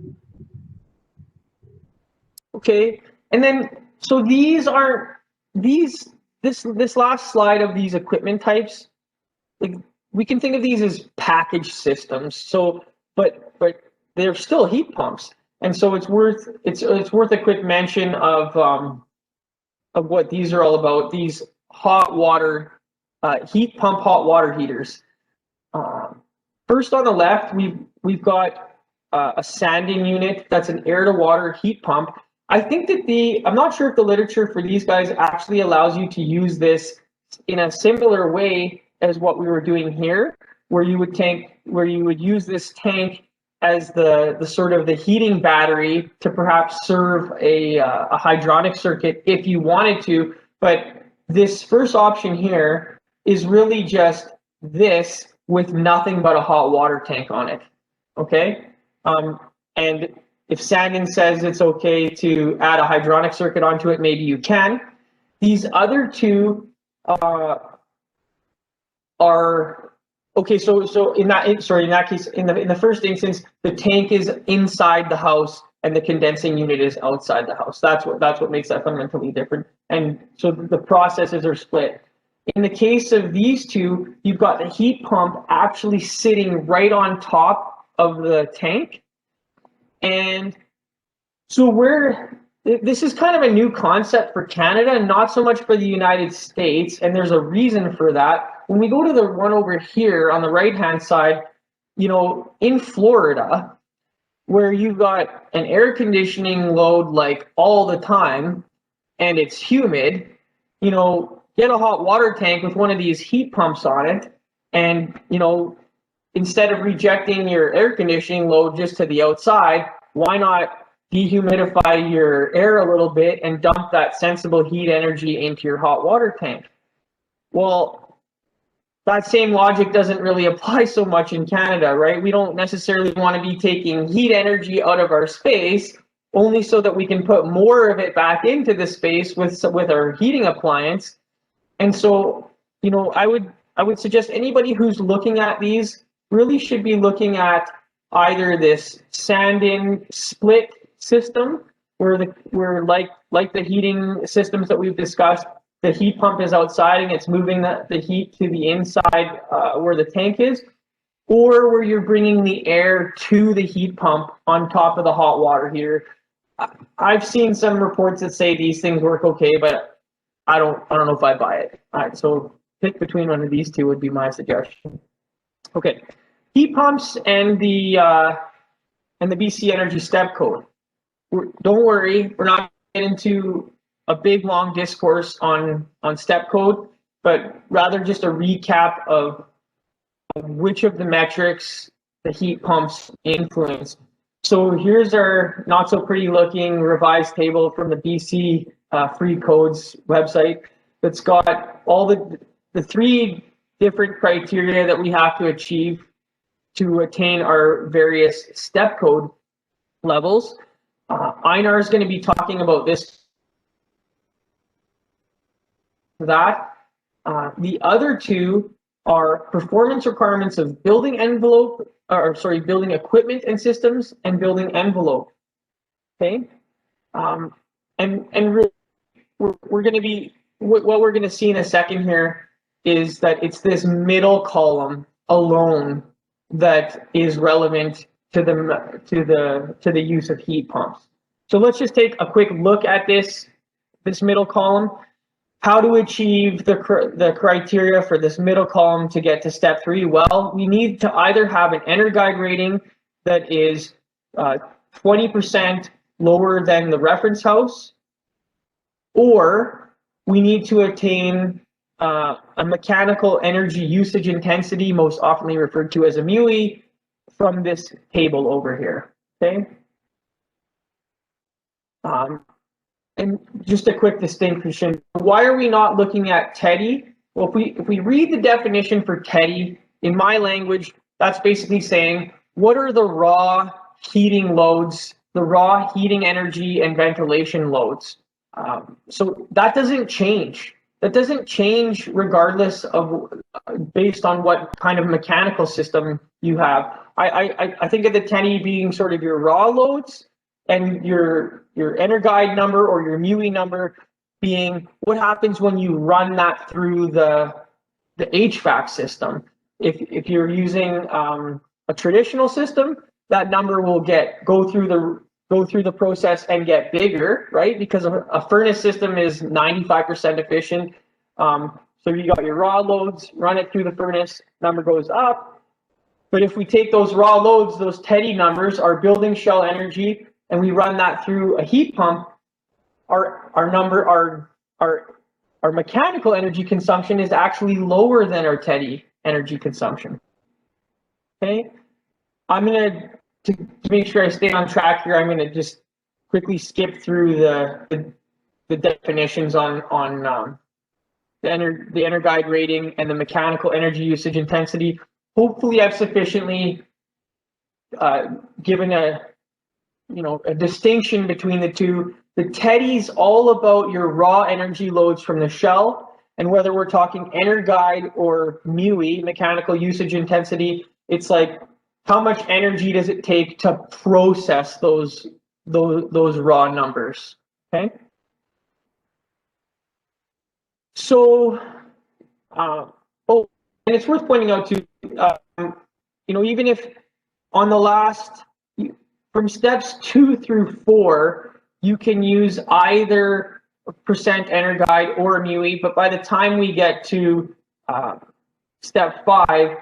Okay, and then so this last slide of these equipment types, like we can think of these as package systems. So, but they're still heat pumps, and so it's worth a quick mention of what these are all about. These hot water heat pump hot water heaters. First on the left, we've got a sanding unit. That's an air to water heat pump. I think that I'm not sure if the literature for these guys actually allows you to use this in a similar way as what we were doing here, where you would use this tank as the sort of the heating battery to perhaps serve a hydronic circuit if you wanted to. But this first option here is really just this with nothing but a hot water tank on it. Okay, and if Sandin says it's okay to add a hydronic circuit onto it, maybe you can. These other two are okay. So in that case, in the first instance, the tank is inside the house and the condensing unit is outside the house. That's what makes that fundamentally different. And so the processes are split. In the case of these two, you've got the heat pump actually sitting right on top of the tank. And so this is kind of a new concept for Canada, not so much for the United States, and there's a reason for that. When we go to the one over here on the right-hand side, in Florida, where you've got an air conditioning load like all the time, and it's humid, get a hot water tank with one of these heat pumps on it, and, instead of rejecting your air conditioning load just to the outside, why not dehumidify your air a little bit and dump that sensible heat energy into your hot water tank? Well, that same logic doesn't really apply so much in Canada, right? We don't necessarily want to be taking heat energy out of our space only so that we can put more of it back into the space with our heating appliance. And so, I would suggest anybody who's looking at these really should be looking at either this sand-in split system, where like the heating systems that we've discussed, the heat pump is outside and it's moving the heat to the inside where the tank is, or where you're bringing the air to the heat pump on top of the hot water heater. I've seen some reports that say these things work okay, but I don't know if I buy it. All right, so pick between one of these two would be my suggestion. Okay, heat pumps and the BC Energy step code. Don't worry, we're not getting into a big long discourse on step code, but rather just a recap of which of the metrics the heat pumps influence. So here's our not so pretty looking revised table from the BC Free Codes website that's got all the 3 different criteria that we have to achieve to attain our various step code levels. Einar is going to be talking about this, that. The other two are performance requirements of building envelope, or sorry, building equipment and systems, and building envelope. Okay, and really, we're going to be, what we're going to see in a second here is that it's this middle column alone that is relevant to the use of heat pumps. So let's just take a quick look at this middle column. How to achieve the criteria for this middle column to get to step 3? Well, we need to either have an EnerGuide rating that is 20% lower than the reference house, or we need to attain a mechanical energy usage intensity, most often referred to as a MUI, from this table over here. Okay. And just a quick distinction, why are we not looking at TEDI? Well, if we read the definition for TEDI, in my language, that's basically saying, what are the raw heating loads, the raw heating energy and ventilation loads? So that doesn't change. That doesn't change regardless of, based on what kind of mechanical system you have. I think of the TEDI being sort of your raw loads, and your EnerGuide number or your MUI number being what happens when you run that through the HVAC system. If you're using a traditional system, that number will go through the process and get bigger, right? Because a furnace system is 95% efficient. So you got your raw loads, run it through the furnace, number goes up. But if we take those raw loads, those TEDI numbers, our building shell energy, and we run that through a heat pump, our mechanical energy consumption is actually lower than our TEDI energy consumption. Okay, I'm gonna, to make sure I stay on track here, I'm gonna just quickly skip through the definitions on the EnerGuide rating and the mechanical energy usage intensity. Hopefully, I've sufficiently given a distinction between the two. The TEDI's all about your raw energy loads from the shell, and whether we're talking EnerGuide or MUI, mechanical usage intensity, it's like how much energy does it take to process those raw numbers. Okay. So, and it's worth pointing out too, even if on the last, from steps 2 through 4, you can use either percent EnerGuide or MUI, but by the time we get to step 5,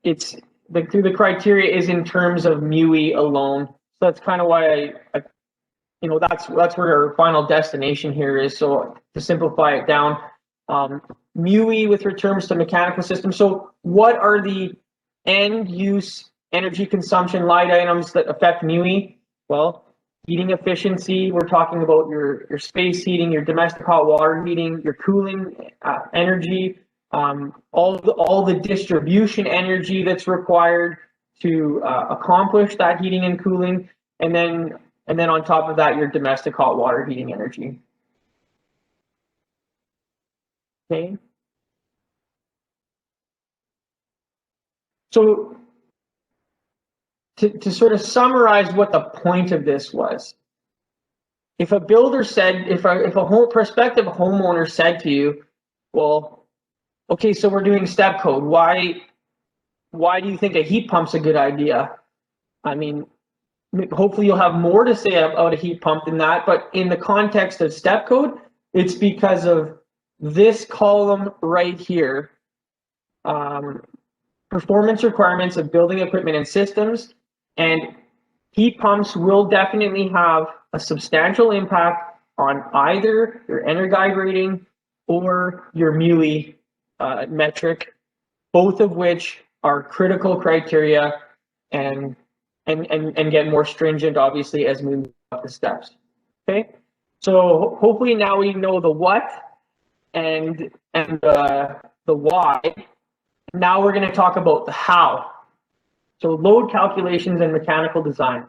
it's the criteria is in terms of MUI alone. So that's kind of why that's where our final destination here is. So to simplify it down, MUI with returns to mechanical systems. So what are the end use energy consumption line items that affect MUI? Well, heating efficiency, we're talking about your space heating, your domestic hot water heating, your cooling energy, all the distribution energy that's required to accomplish that heating and cooling, and then on top of that, your domestic hot water heating energy. Okay. So to sort of summarize what the point of this was, if a builder said, if a prospective homeowner said to you, well, okay, so we're doing step code, why do you think a heat pump's a good idea? I mean, hopefully you'll have more to say about a heat pump than that, but in the context of step code, it's because of this column right here, performance requirements of building equipment and systems, and heat pumps will definitely have a substantial impact on either your EnerGuide rating or your MUI metric, both of which are critical criteria and get more stringent, obviously, as we move up the steps. Okay, so hopefully now we know the what and the why. Now we're going to talk about the how. So load calculations and mechanical design.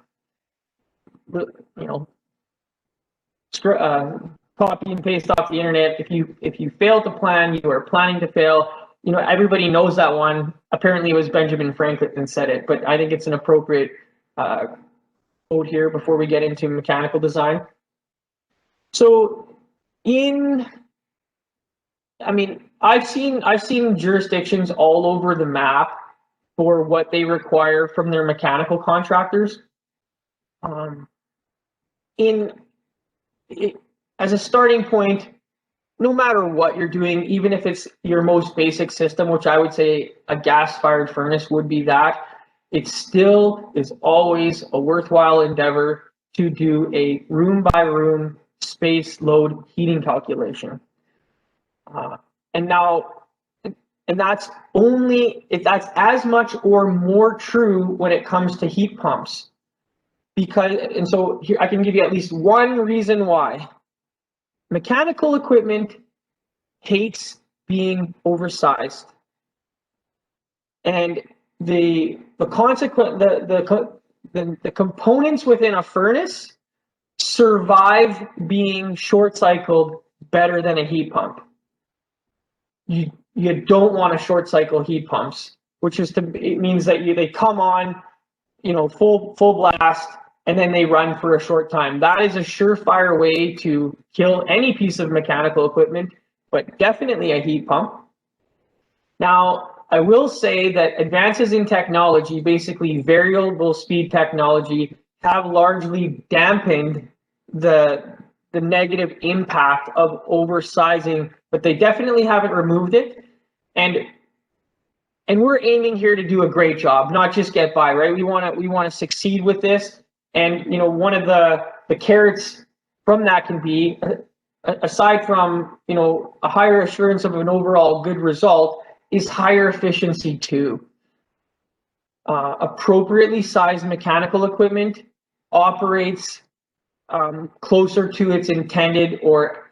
copy and paste off the internet. If you fail to plan, you are planning to fail. Everybody knows that one. Apparently, it was Benjamin Franklin that said it, but I think it's an appropriate quote here before we get into mechanical design. So, I've seen jurisdictions all over the map for what they require from their mechanical contractors. As a starting point, no matter what you're doing, even if it's your most basic system, which I would say a gas-fired furnace would be that, it still is always a worthwhile endeavor to do a room-by-room space load heating calculation. And that's as much or more true when it comes to heat pumps. So here I can give you at least one reason why. Mechanical equipment hates being oversized, and the components within a furnace survive being short cycled better than a heat pump. You don't want to short cycle heat pumps, it means that they come on, full blast, and then they run for a short time. That is a surefire way to kill any piece of mechanical equipment, but definitely a heat pump. Now, I will say that advances in technology, basically variable speed technology, have largely dampened the negative impact of oversizing, but they definitely haven't removed it. And we're aiming here to do a great job, not just get by, right? We want to succeed with this. And one of the carrots from that can be, aside from a higher assurance of an overall good result, is higher efficiency too. Appropriately sized mechanical equipment operates closer to its intended or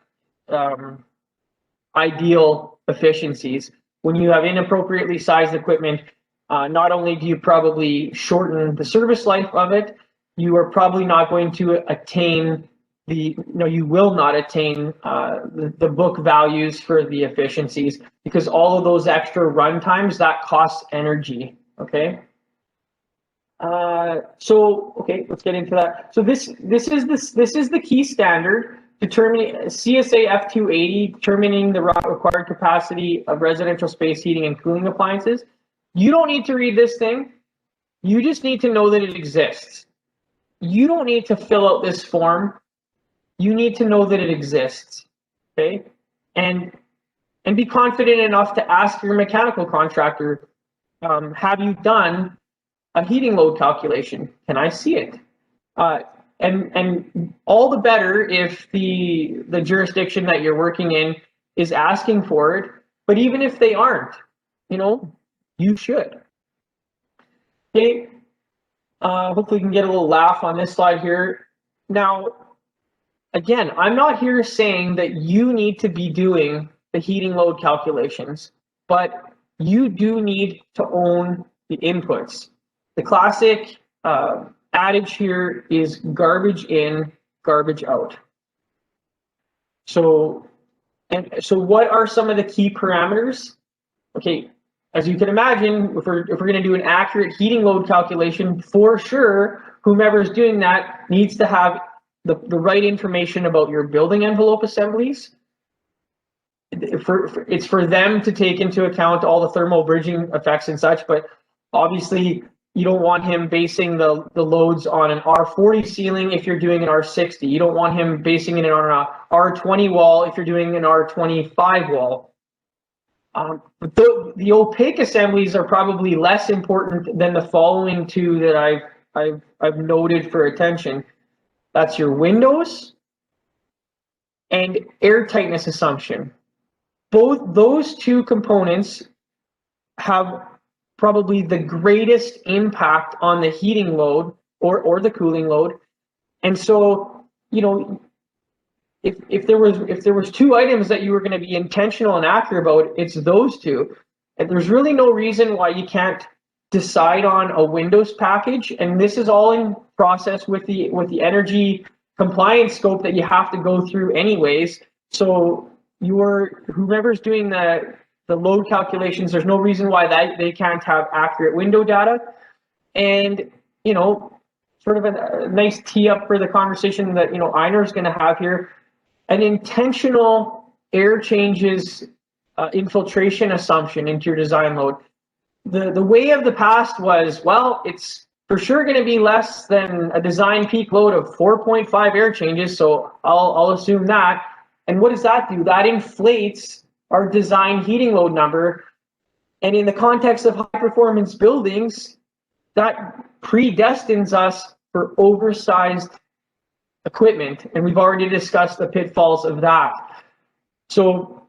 ideal efficiencies. When you have inappropriately sized equipment, not only do you probably shorten the service life of it, you are probably not going to attain you will not attain the book values for the efficiencies, because all of those extra run times, that costs energy. Okay. Okay, let's get into that. So this is the key standard determining CSA F280, determining the required capacity of residential space heating and cooling appliances. You don't need to read this thing. You just need to know that it exists. You don't need to fill out this form. You need to know that it exists, okay? And be confident enough to ask your mechanical contractor, have you done a heating load calculation? Can I see it? And all the better if the jurisdiction that you're working in is asking for it. But even if they aren't, you should. Okay. Hopefully we can get a little laugh on this slide here. Now, again, I'm not here saying that you need to be doing the heating load calculations, but you do need to own the inputs. The classic adage here is garbage in, garbage out. So what are some of the key parameters? Okay, as you can imagine, if we're going to do an accurate heating load calculation, for sure, whomever is doing that needs to have the right information about your building envelope assemblies. It's for them to take into account all the thermal bridging effects and such, but obviously you don't want him basing the loads on an R40 ceiling if you're doing an R60. You don't want him basing it on an R20 wall if you're doing an R25 wall. But the opaque assemblies are probably less important than the following two that I've noted for attention. That's your windows and airtightness assumption. Both those two components have probably the greatest impact on the heating load or the cooling load. And so, if there was two items that you were going to be intentional and accurate about, it's those two. And there's really no reason why you can't decide on a windows package, and this is all in process with the energy compliance scope that you have to go through anyways. So whoever's doing the load calculations, there's no reason why they can't have accurate window data. And sort of a nice tee up for the conversation that Einar is going to have here, an intentional air changes infiltration assumption into your design load. The way of the past was, well, it's for sure going to be less than a design peak load of 4.5 air changes, so I'll assume that. And what does that do? That inflates our design heating load number. And in the context of high performance buildings, that predestines us for oversized equipment. And we've already discussed the pitfalls of that. So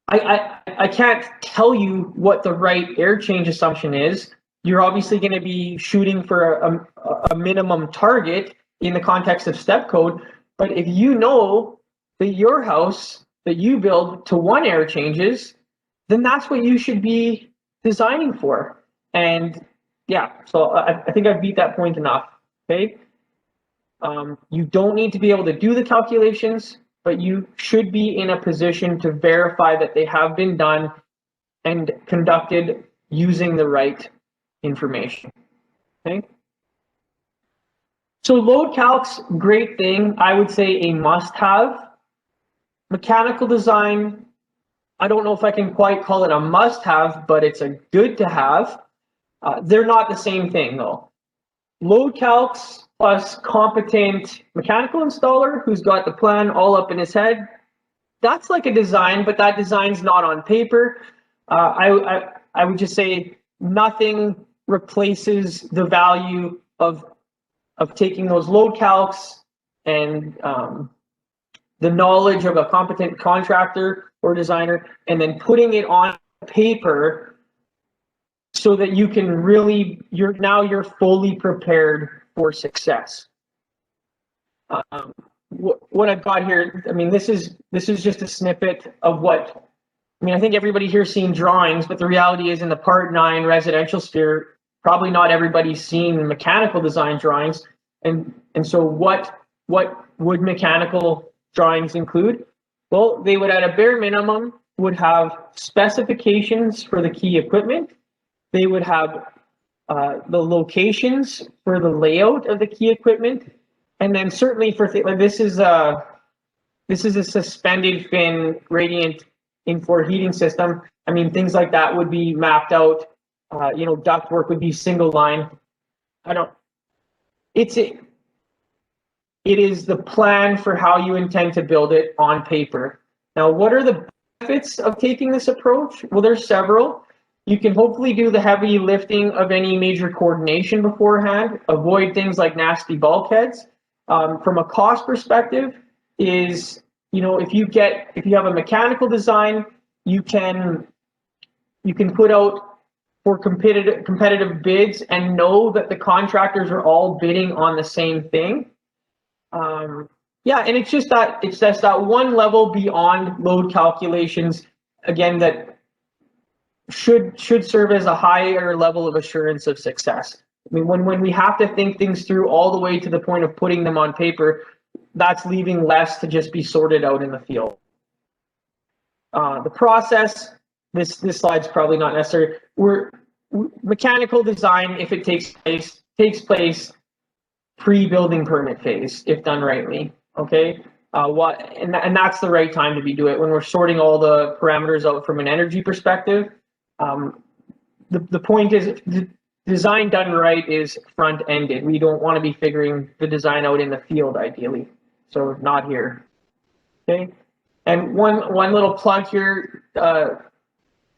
I can't tell you what the right air change assumption is. You're obviously going to be shooting for a minimum target in the context of step code. But if you know that your house that you build to 1 air changes, then that's what you should be designing for. And yeah, so I think I've beat that point enough. Okay. You don't need to be able to do the calculations, but you should be in a position to verify that they have been done and conducted using the right information. Okay. So load calcs, great thing. I would say a must-have. Mechanical design, I don't know if I can quite call it a must-have, but it's a good to have. They're not the same thing though. Load calcs plus competent mechanical installer who's got the plan all up in his head, that's like a design, but that design's not on paper. I would just say nothing replaces the value of taking those load calcs and the knowledge of a competent contractor or designer, and then putting it on paper so that you can really, you're fully prepared for success. What I've got here, I mean, this is just a snippet of what, I mean, I think everybody here's seen drawings, but the reality is in the Part 9 residential sphere, probably not everybody's seen mechanical design drawings. And so what would mechanical drawings include? Well, they would at a bare minimum would have specifications for the key equipment. They would have the locations for the layout of the key equipment, and then certainly for like this is a suspended fin gradient in-floor heating system. I mean, things like that would be mapped out. Ductwork would be single line. It is the plan for how you intend to build it on paper. Now, what are the benefits of taking this approach? Well, there's several. You can hopefully do the heavy lifting of any major coordination beforehand, avoid things like nasty bulkheads. From a cost perspective is, if you have a mechanical design, you can put out for competitive bids and know that the contractors are all bidding on the same thing. And it's just that one level beyond load calculations, again, that should serve as a higher level of assurance of success. I mean, when we have to think things through all the way to the point of putting them on paper, that's leaving less to just be sorted out in the field. The process, this slide's probably not necessary. Mechanical design, if it takes place pre-building permit phase, if done rightly. Okay, and that's the right time to be doing it when we're sorting all the parameters out from an energy perspective. The point is, the design done right is front-ended. We don't want to be figuring the design out in the field, ideally. So not here. Okay, and one little plug here.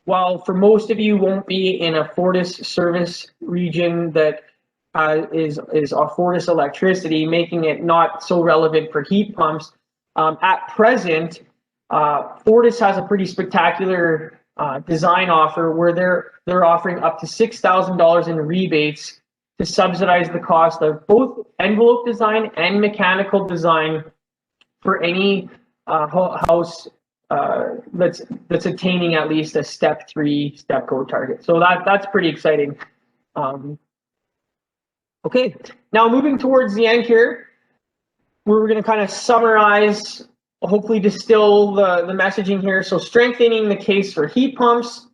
While for most of you won't be in a Fortis service region that is a Fortis electricity, making it not so relevant for heat pumps. At present, Fortis has a pretty spectacular design offer where they're offering up to $6,000 in rebates to subsidize the cost of both envelope design and mechanical design for any house that's attaining at least a step 3 step code target. So that's pretty exciting. Okay, now moving towards the end here, we're going to kind of summarize, hopefully distill the messaging here. So strengthening the case for heat pumps.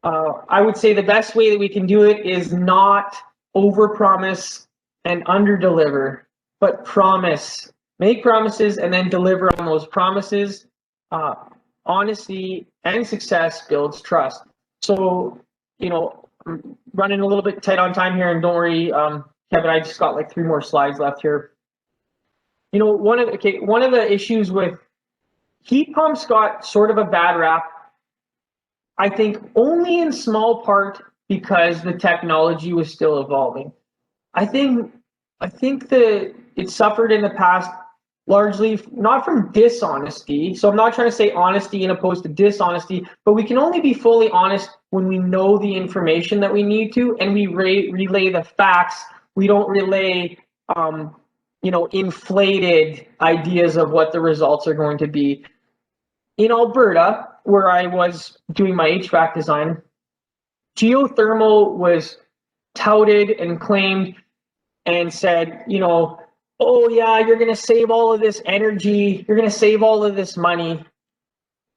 I would say the best way that we can do it is not overpromise and underdeliver, but promise. Make promises and then deliver on those promises. Honesty and success builds trust. So, you know, I'm running a little bit tight on time here, and don't worry, Kevin, I just got like 3 more slides left here. You know, one of the issues with heat pumps got sort of a bad rap, I think only in small part because the technology was still evolving. I think that it suffered in the past largely not from dishonesty. So I'm not trying to say honesty in opposed to dishonesty, but we can only be fully honest when we know the information that we need to, and we relay the facts. We don't relay, you know, inflated ideas of what the results are going to be. In Alberta, where I was doing my HVAC design, geothermal was touted and claimed and said, you know, oh yeah, you're going to save all of this energy, you're going to save all of this money,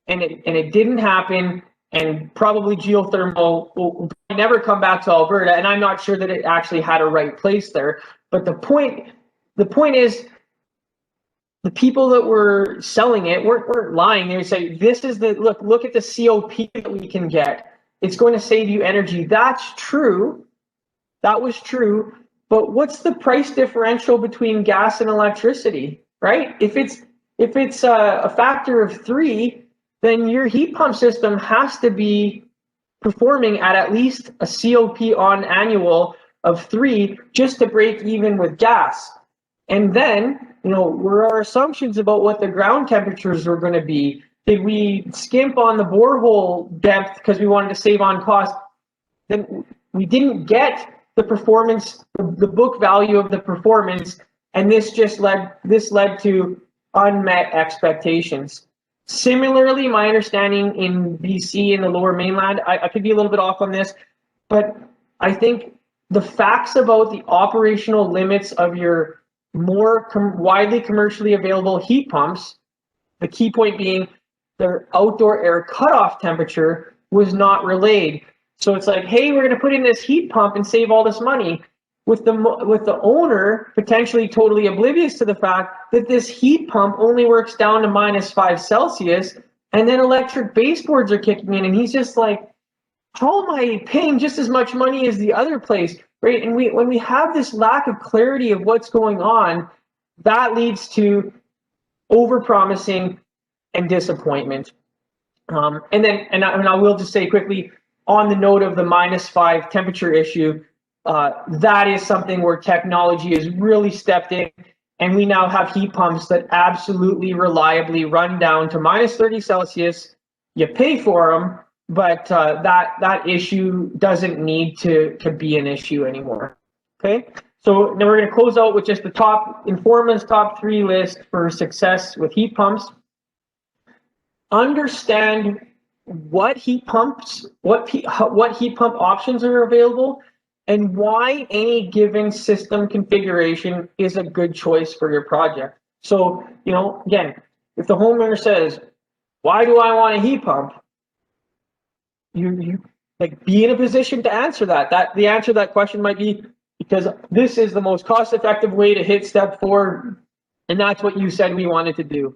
and it didn't happen. And probably geothermal will never come back to Alberta, and I'm not sure that it actually had a right place there. But the point is, the people that were selling it weren't lying. They would say, this is the look at the COP that we can get. It's going to save you energy. That's true. That was true. But what's the price differential between gas and electricity, right? If it's a factor of 3, then your heat pump system has to be performing at least a COP on annual of 3 just to break even with gas. And then, you know, were our assumptions about what the ground temperatures were going to be? Did we skimp on the borehole depth because we wanted to save on cost? Then we didn't get the performance, the book value of the performance, and this led to unmet expectations. Similarly, my understanding in BC in the Lower Mainland, I could be a little bit off on this, but I think the facts about the operational limits of your more widely commercially available heat pumps, the key point being their outdoor air cutoff temperature was not relayed. So it's like, hey, we're going to put in this heat pump and save all this money, with the owner potentially totally oblivious to the fact that this heat pump only works down to -5 Celsius, and then electric baseboards are kicking in, and he's just like, how am I paying just as much money as the other place, right? And when we have this lack of clarity of what's going on, that leads to overpromising and disappointment. And I will just say quickly, on the note of the -5 temperature issue, that is something where technology has really stepped in, and we now have heat pumps that absolutely reliably run down to -30 Celsius. You pay for them, but that issue doesn't need to be an issue anymore. Okay, so now we're going to close out with just the Informa's top 3 list for success with heat pumps. Understand what heat pump options are available, and why any given system configuration is a good choice for your project. So, you know, again, if the homeowner says, why do I want a heat pump? You like be in a position to answer that. The answer to that question might be, because this is the most cost-effective way to hit step 4, and that's what you said we wanted to do.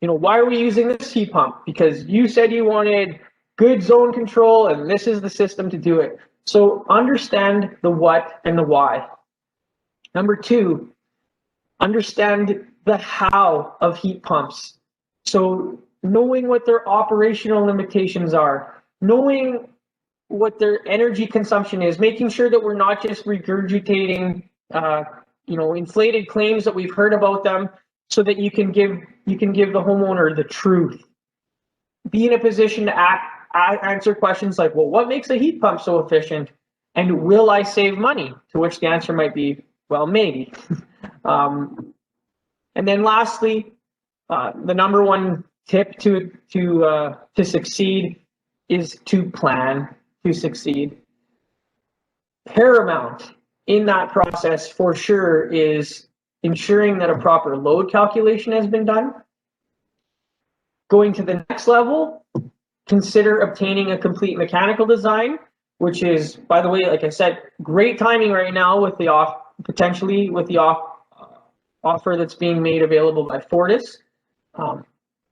You know, why are we using this heat pump? Because you said you wanted good zone control, and this is the system to do it. So understand the what and the why. Number 2, understand the how of heat pumps. So knowing what their operational limitations are, knowing what their energy consumption is, making sure that we're not just regurgitating, you know, inflated claims that we've heard about them, so that you can give the homeowner the truth. Be in a position to answer questions like, well, what makes a heat pump so efficient? And will I save money? To which the answer might be, well, maybe. And then lastly, the number 1 tip to succeed is to plan to succeed. paramount in that process for sure is ensuring that a proper load calculation has been done. Going to the next level, consider obtaining a complete mechanical design, which is, by the way, like I said, great timing right now with the potentially with the offer that's being made available by Fortis.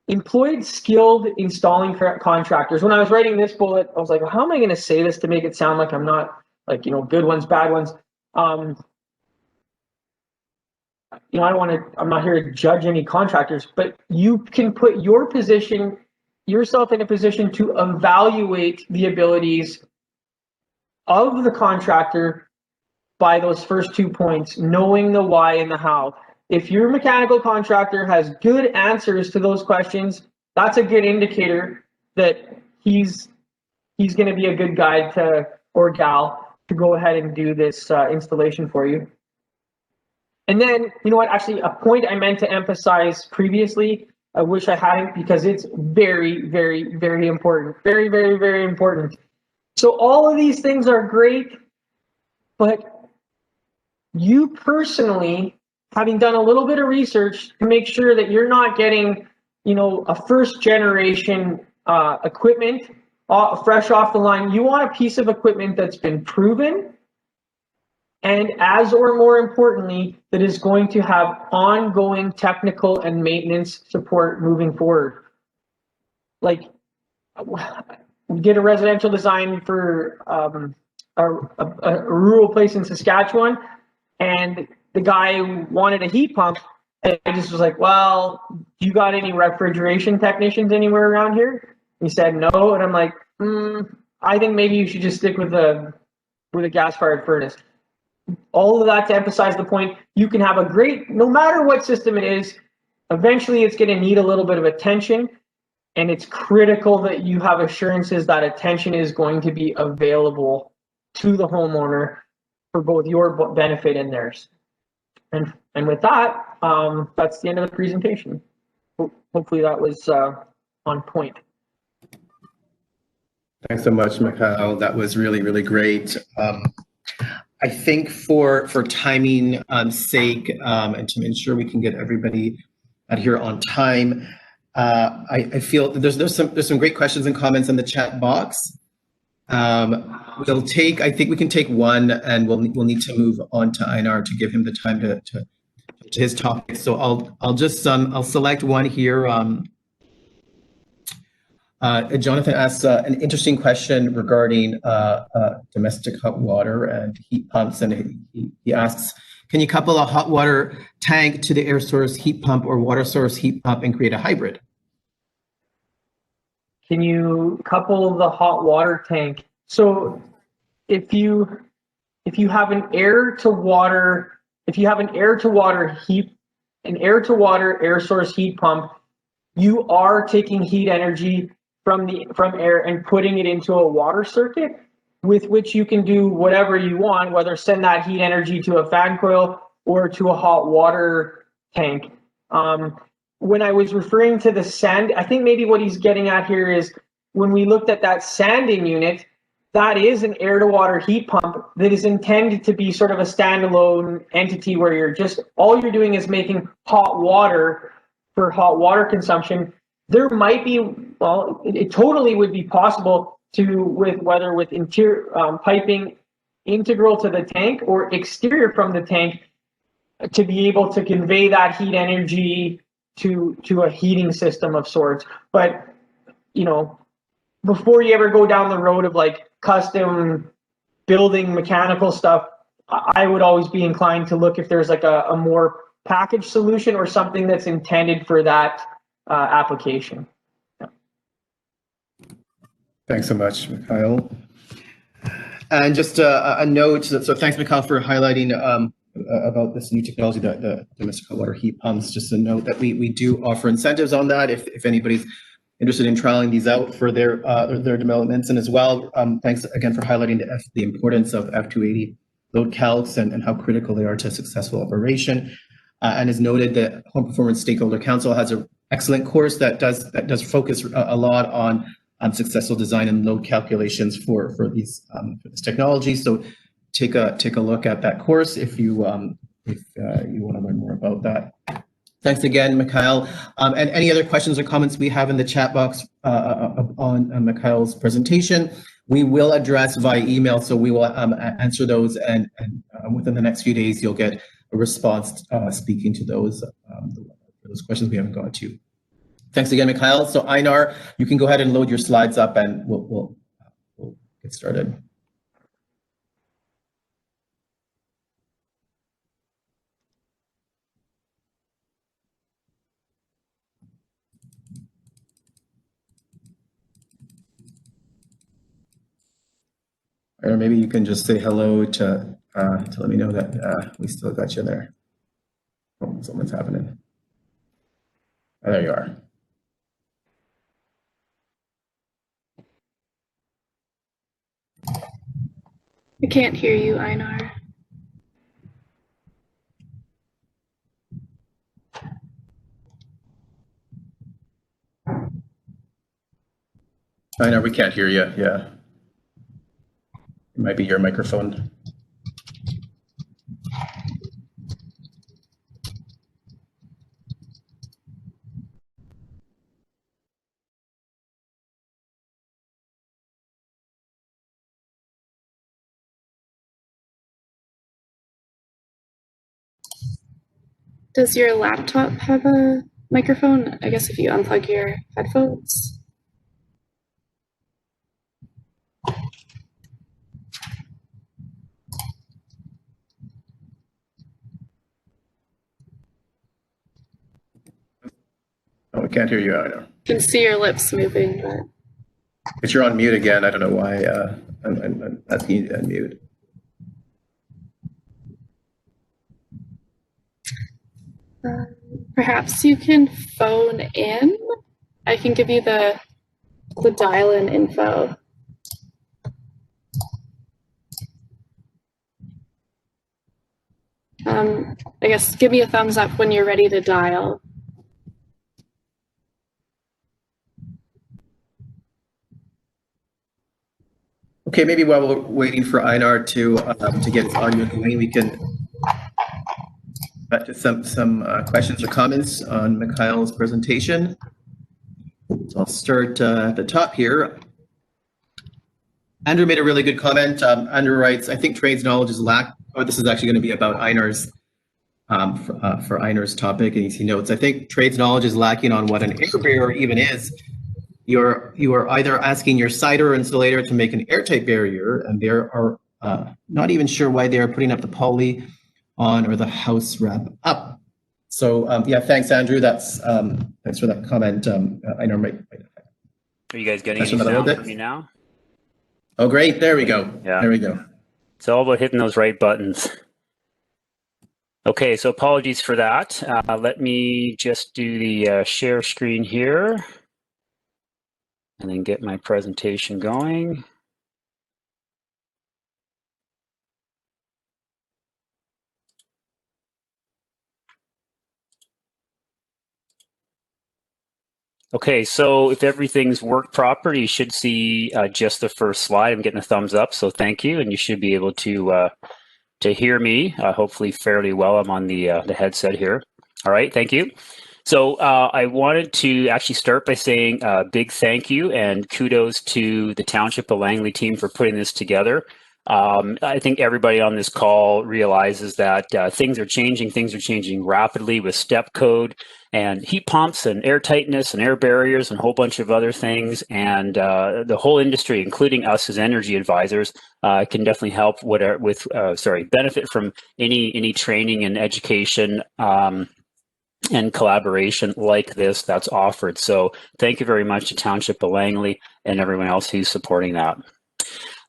Employed skilled installing contractors. When I was writing this bullet, I was like, well, how am I going to say this to make it sound like I'm not like, good ones, bad ones? I don't want to, I'm not here to judge any contractors, but you can put yourself in a position to evaluate the abilities of the contractor by those first 2 points, knowing the why and the how. If your mechanical contractor has good answers to those questions, that's a good indicator that he's going to be a good guide to, or gal, to go ahead and do this installation for you. And then, you know what, actually a point I meant to emphasize previously, I wish I hadn't, because it's very, very, very important. Very, very, very important. So all of these things are great, but you personally, having done a little bit of research to make sure that you're not getting, a first generation equipment fresh off the line, you want a piece of equipment that's been proven, and as or more importantly, that is going to have ongoing technical and maintenance support moving forward. Like, we did a residential design for a rural place in Saskatchewan, and the guy wanted a heat pump, and I just was like, well, do you got any refrigeration technicians anywhere around here? He said no, and I'm like, I think maybe you should just stick with a gas-fired furnace. All of that to emphasize the point, you can have a great, no matter what system it is, eventually it's going to need a little bit of attention, and it's critical that you have assurances that attention is going to be available to the homeowner for both your benefit and theirs. And with that, that's the end of the presentation. Hopefully that was on point. Thanks so much, Mikhail. That was really, really great. I think for timing sake, and to ensure we can get everybody out here on time, I feel there's some great questions and comments in the chat box. I think we can take one, and we'll need to move on to Einar to give him the time to his topic. So I'll just I'll select one here. Jonathan asks an interesting question regarding domestic hot water and heat pumps, and he asks, can you couple a hot water tank to the air source heat pump or water source heat pump and create a hybrid? Can you couple the hot water tank? So if you have an air to water air source heat pump, you are taking heat energy from air and putting it into a water circuit, with which you can do whatever you want, whether send that heat energy to a fan coil or to a hot water tank. When I was referring to the sand, I think maybe what he's getting at here is when we looked at that sanding unit, that is an air to water heat pump that is intended to be sort of a standalone entity where all you're doing is making hot water for hot water consumption. There might be, well, it totally would be possible to, with interior piping integral to the tank or exterior from the tank, to be able to convey that heat energy to a heating system of sorts. But, before you ever go down the road of like custom building mechanical stuff, I would always be inclined to look if there's like a more packaged solution or something that's intended for that application. Yeah. Thanks so much, Mikhail. And just a note, so thanks, Mikhail, for highlighting about this new technology, the domestic hot water heat pumps. Just a note that we do offer incentives on that if anybody's interested in trialing these out for their developments. And as well, thanks again for highlighting the importance of F280 load calcs and how critical they are to successful operation. And as noted, the Home Performance Stakeholder Council has an excellent course that does focus a lot on successful design and load calculations for this technology. So take a look at that course if you want to learn more about that. Thanks again, Mikhail. And any other questions or comments we have in the chat box on Mikhail's presentation, we will address via email. So we will answer those, and within the next few days, you'll get a response speaking to those questions we haven't got to. Thanks again, Mikhail. So Einar, you can go ahead and load your slides up, and we'll get started. Or maybe you can just say hello to let me know that we still got you there. Oh, something's happening. Oh, there you are. I can't hear you, Einar. Einar, we can't hear you. Yeah. It might be your microphone. Does your laptop have a microphone? I guess if you unplug your headphones. Oh, we can't hear you, Einar. You can see your lips moving, but But you're on mute again. I don't know why I'm asking you to unmute. perhaps you can phone in. I can give you the dial-in info. I guess give me a thumbs up when you're ready to dial. Okay, maybe while we're waiting for Einar to get his audio going, we can back to some questions or comments on Mikhail's presentation. So I'll start at the top here. Andrew made a really good comment. Andrew writes, I think trades knowledge is lack. Oh, this is actually going to be about Einar's for Einar's topic, and he notes, I think trades knowledge is lacking on what an air barrier even is. You are either asking your siter or insulator to make an airtight barrier, and they are not even sure why they are putting up the poly on or the house wrap up. So yeah, thanks, Andrew. That's thanks for that comment. Einar might. Are you guys getting any sound from me now? Oh, great! There we go. Yeah. There we go. It's all about hitting those right buttons. Okay, so apologies for that. Let me just do the share screen here and then get my presentation going. Okay, so if everything's worked proper, you should see just the first slide. I'm getting a thumbs up, so thank you, and you should be able to hear me, hopefully fairly well. I'm on the headset here. All right, thank you. So I wanted to actually start by saying a big thank you and kudos to the Township of Langley team for putting this together. I think everybody on this call realizes that things are changing rapidly with step code and heat pumps and airtightness and air barriers and a whole bunch of other things. And the whole industry, including us as energy advisors, can definitely help benefit from any training and education and collaboration like this that's offered. So thank you very much to Township of Langley and everyone else who's supporting that.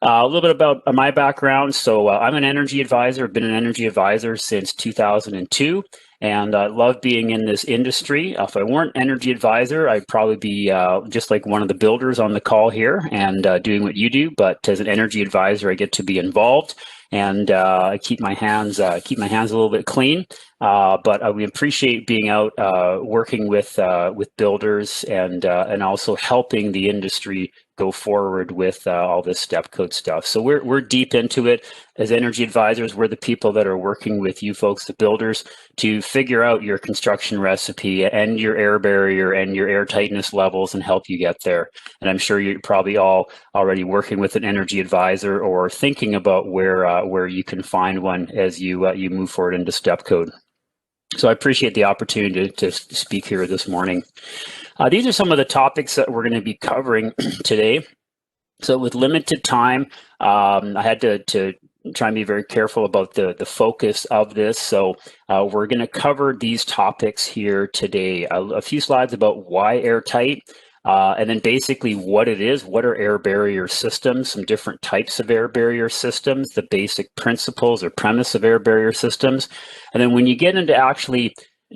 A little bit about my background. So I'm an energy advisor. I've been an energy advisor since 2002, and I love being in this industry. If I weren't an energy advisor, I'd probably be just like one of the builders on the call here and doing what you do. But as an energy advisor, I get to be involved and I keep my hands a little bit clean. But we appreciate being out working with builders and also helping the industry go forward with all this step code stuff. So we're deep into it. As energy advisors, we're the people that are working with you folks, the builders, to figure out your construction recipe and your air barrier and your air tightness levels and help you get there. And I'm sure you're probably all already working with an energy advisor or thinking about where you can find one as you move forward into step code. So I appreciate the opportunity to speak here this morning. These are some of the topics that we're going to be covering today. So with limited time, I had to try and be very careful about the focus of this. So we're going to cover these topics here today. A few slides about why airtight, and then basically what it is, what are air barrier systems, some different types of air barrier systems, the basic principles or premise of air barrier systems. And then when you get into actually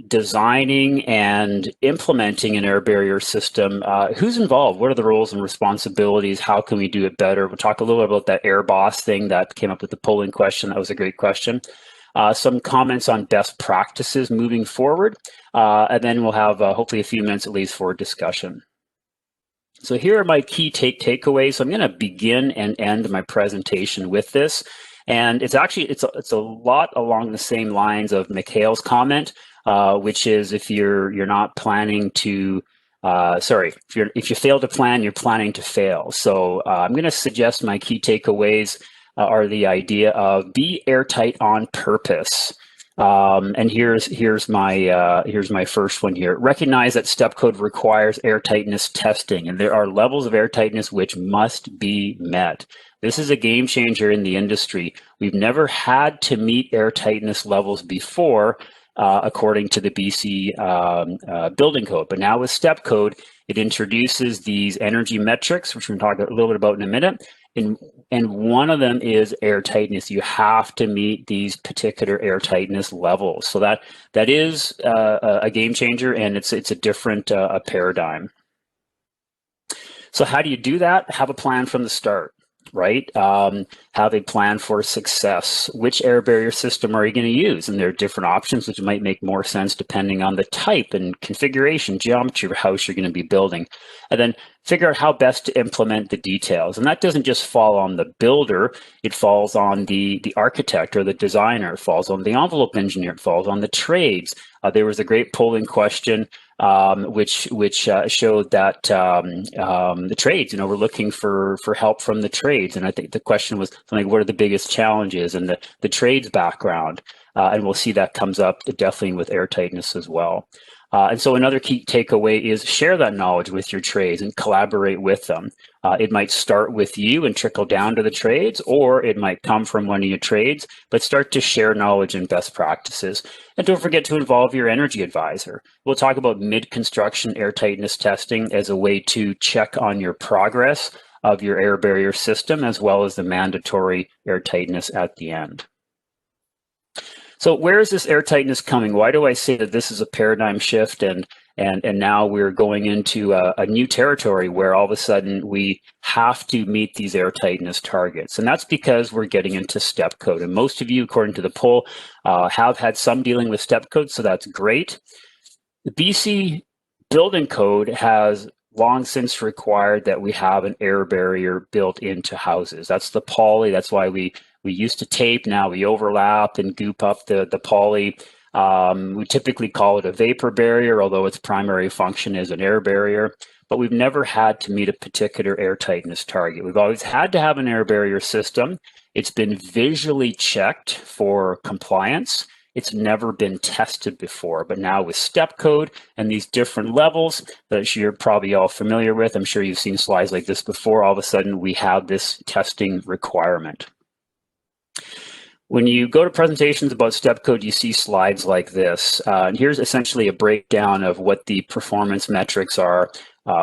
designing and implementing an air barrier system, who's involved? What are the roles and responsibilities? How can we do it better? We'll talk a little bit about that air boss thing that came up with the polling question. That was a great question. Some comments on best practices moving forward, and then we'll have hopefully a few minutes at least for discussion. So here are my key takeaways. So I'm going to begin and end my presentation with this. And it's actually, it's a lot along the same lines of Mikhail's comment, which is if you're not planning to, if you fail to plan, you're planning to fail. So I'm going to suggest my key takeaways are the idea of be airtight on purpose. And here's my first one here. Recognize that step code requires airtightness testing, and there are levels of airtightness which must be met. This is a game changer in the industry. We've never had to meet airtightness levels before, according to the BC building code. But now with step code, it introduces these energy metrics, which we're going to talk a little bit about in a minute. And one of them is airtightness. You have to meet these particular airtightness levels. So that is a game changer, and it's a different paradigm. So how do you do that? Have a plan from the start, right? Have a plan for success. Which air barrier system are you going to use? And there are different options which might make more sense depending on the type and configuration, geometry of house you're going to be building. And then figure out how best to implement the details. And that doesn't just fall on the builder, it falls on the architect or the designer, it falls on the envelope engineer, it falls on the trades. There was a great polling question which showed that the trades, we're looking for help from the trades. And I think the question was something like, what are the biggest challenges, and the trades background. And we'll see that comes up definitely with airtightness as well. And so another key takeaway is share that knowledge with your trades and collaborate with them. It might start with you and trickle down to the trades, or it might come from one of your trades, but start to share knowledge and best practices. And don't forget to involve your energy advisor. We'll talk about mid-construction airtightness testing as a way to check on your progress of your air barrier system, as well as the mandatory airtightness at the end. So where is this airtightness coming? Why do I say that this is a paradigm shift and now we're going into a new territory where all of a sudden we have to meet these airtightness targets? And that's because we're getting into step code. And most of you, according to the poll, have had some dealing with step code, so that's great. The BC building code has long since required that we have an air barrier built into houses. That's the poly. That's why we used to tape, now we overlap and goop up the poly. We typically call it a vapor barrier, although its primary function is an air barrier. But we've never had to meet a particular air tightness target. We've always had to have an air barrier system. It's been visually checked for compliance. It's never been tested before, but now with step code and these different levels that you're probably all familiar with, I'm sure you've seen slides like this before, all of a sudden we have this testing requirement. When you go to presentations about step code, you see slides like this. And here's essentially a breakdown of what the performance metrics are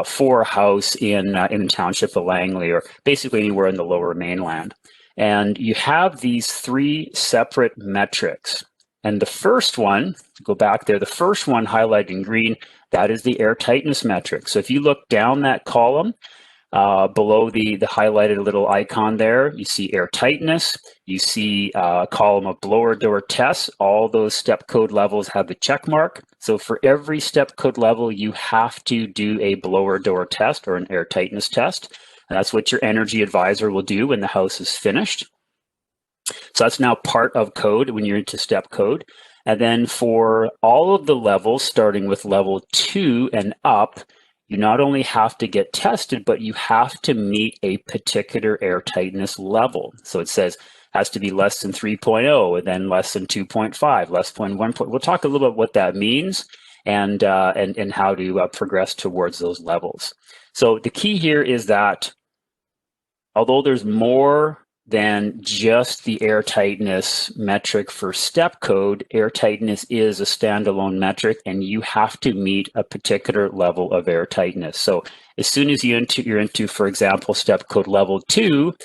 for a house in the township of Langley, or basically anywhere in the Lower Mainland. And you have these three separate metrics. And the first one, go back there, the first one highlighted in green, that is the air tightness metric. So if you look down that column, below the highlighted little icon there, you see air tightness, you see a column of blower door tests. All those step code levels have the check mark. So for every step code level, you have to do a blower door test or an air tightness test. And that's what your energy advisor will do when the house is finished. So that's now part of code when you're into step code. And then for all of the levels, starting with level 2 and up, you not only have to get tested, but you have to meet a particular airtightness level. So it says has to be less than 3.0, and then less than 2.5, less than 1. We'll talk a little bit what that means and how to progress towards those levels. So the key here is that although there's more than just the airtightness metric for step code, airtightness is a standalone metric, and you have to meet a particular level of airtightness. So as soon as you're into, for example, step code level 2,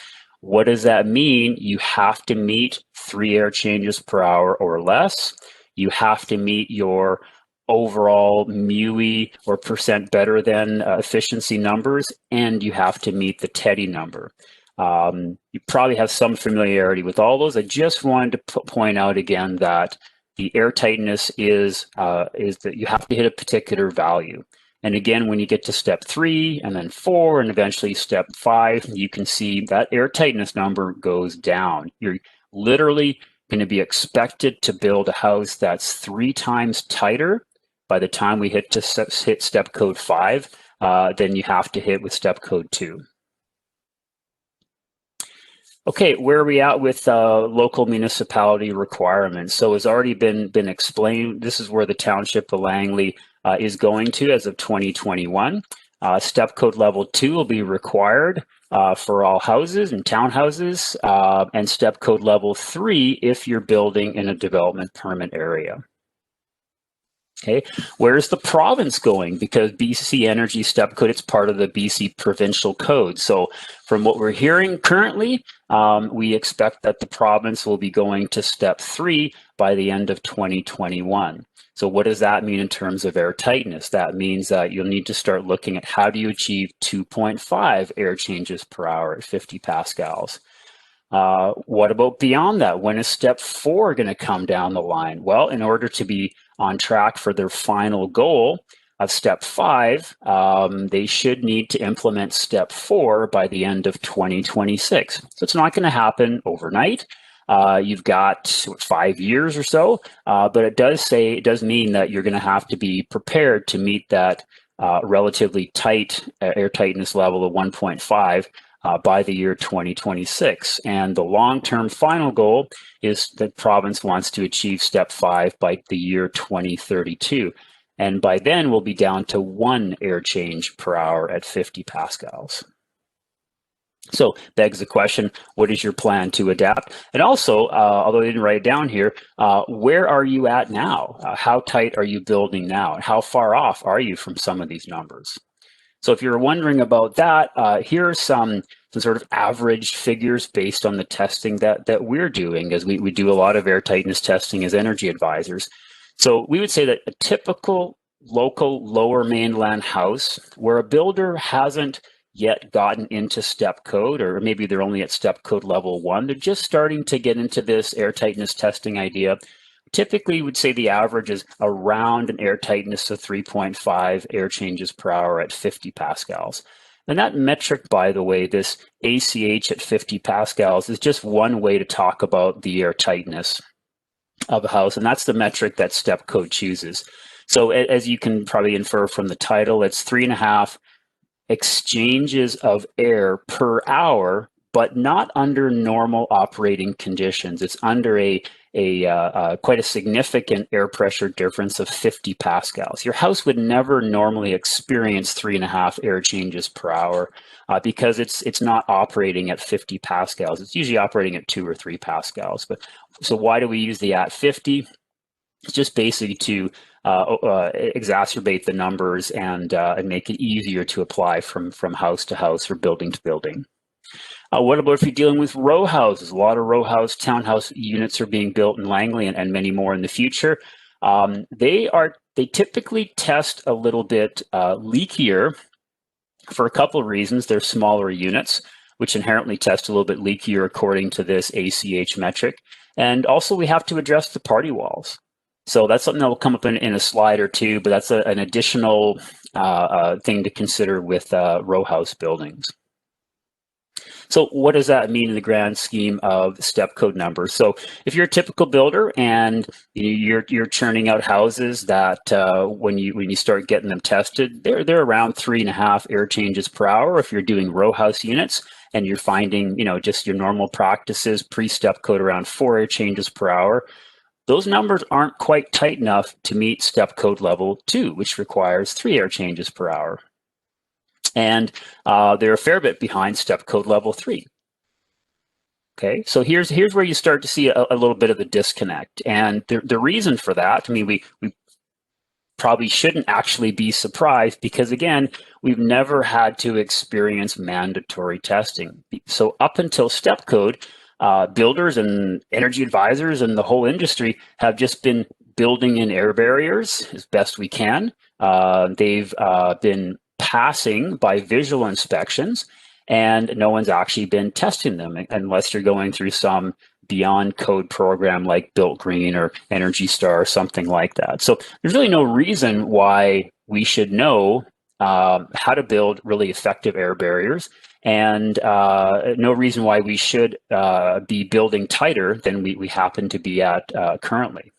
what does that mean? You have to meet 3 air changes per hour or less. You have to meet your overall MUI or percent better than efficiency numbers, and you have to meet the TEDI number. You probably have some familiarity with all those. I just wanted to point out again that the airtightness is that you have to hit a particular value. And again, when you get to step 3 and then 4 and eventually step 5, you can see that airtightness number goes down. You're literally going to be expected to build a house that's 3 times tighter by the time we hit step code 5 than you have to hit with step code 2. Okay, where are we at with local municipality requirements? So it's already been explained. This is where the township of Langley is going to as of 2021. Step code level 2 will be required for all houses and townhouses, and step code level 3 if you're building in a development permit area. Okay, where's the province going? Because BC Energy Step Code, it's part of the BC Provincial Code. So from what we're hearing currently, we expect that the province will be going to step 3 by the end of 2021. So what does that mean in terms of air tightness? That means that you'll need to start looking at how do you achieve 2.5 air changes per hour at 50 pascals. What about beyond that? When is step 4 going to come down the line? Well, in order to be on track for their final goal of step 5, they should need to implement step 4 by the end of 2026. So it's not going to happen overnight. You've got 5 years or so, but it does mean that you're going to have to be prepared to meet that relatively tight air tightness level of 1.5 by the year 2026. And the long-term final goal is that province wants to achieve step 5 by the year 2032. And by then we'll be down to 1 air change per hour at 50 pascals. So begs the question, what is your plan to adapt? And also, although I didn't write it down here, where are you at now? How tight are you building now? And how far off are you from some of these numbers? So if you're wondering about that, here are some sort of average figures based on the testing that we're doing, as we do a lot of air tightness testing as energy advisors. So we would say that a typical local lower mainland house where a builder hasn't yet gotten into step code, or maybe they're only at step code level 1, they're just starting to get into this air tightness testing idea. Typically, would say the average is around an air tightness of 3.5 air changes per hour at 50 pascals. And that metric, by the way, this ACH at 50 pascals is just one way to talk about the air tightness of a house. And that's the metric that step code chooses. So as you can probably infer from the title, it's 3.5 exchanges of air per hour, but not under normal operating conditions. It's under quite a significant air pressure difference of 50 pascals. Your house would never normally experience 3.5 air changes per hour because it's not operating at 50 pascals. It's usually operating at 2 or 3 pascals. But so why do we use the at 50? It's just basically to exacerbate the numbers and make it easier to apply from house to house or building to building. What about if you're dealing with row houses? A lot of row house, townhouse units are being built in Langley and many more in the future. They typically test a little bit leakier for a couple of reasons. They're smaller units, which inherently test a little bit leakier according to this ACH metric. And also we have to address the party walls. So that's something that will come up in a slide or two, but that's an additional thing to consider with row house buildings. So what does that mean in the grand scheme of step code numbers? So if you're a typical builder and you're churning out houses that when you start getting them tested, they're around 3.5 air changes per hour. If you're doing row house units and you're finding just your normal practices pre-step code around 4 air changes per hour, those numbers aren't quite tight enough to meet step code level 2, which requires 3 air changes per hour. And they're a fair bit behind step code level 3. Okay, so here's where you start to see a little bit of a disconnect. And the reason for that, I mean, we probably shouldn't actually be surprised because, again, we've never had to experience mandatory testing. So up until step code, builders and energy advisors and the whole industry have just been building in air barriers as best we can. They've been passing by visual inspections, and no one's actually been testing them unless you're going through some beyond code program like Built Green or Energy Star or something like that. So there's really no reason why we should know how to build really effective air barriers, and no reason why we should be building tighter than we happen to be at currently.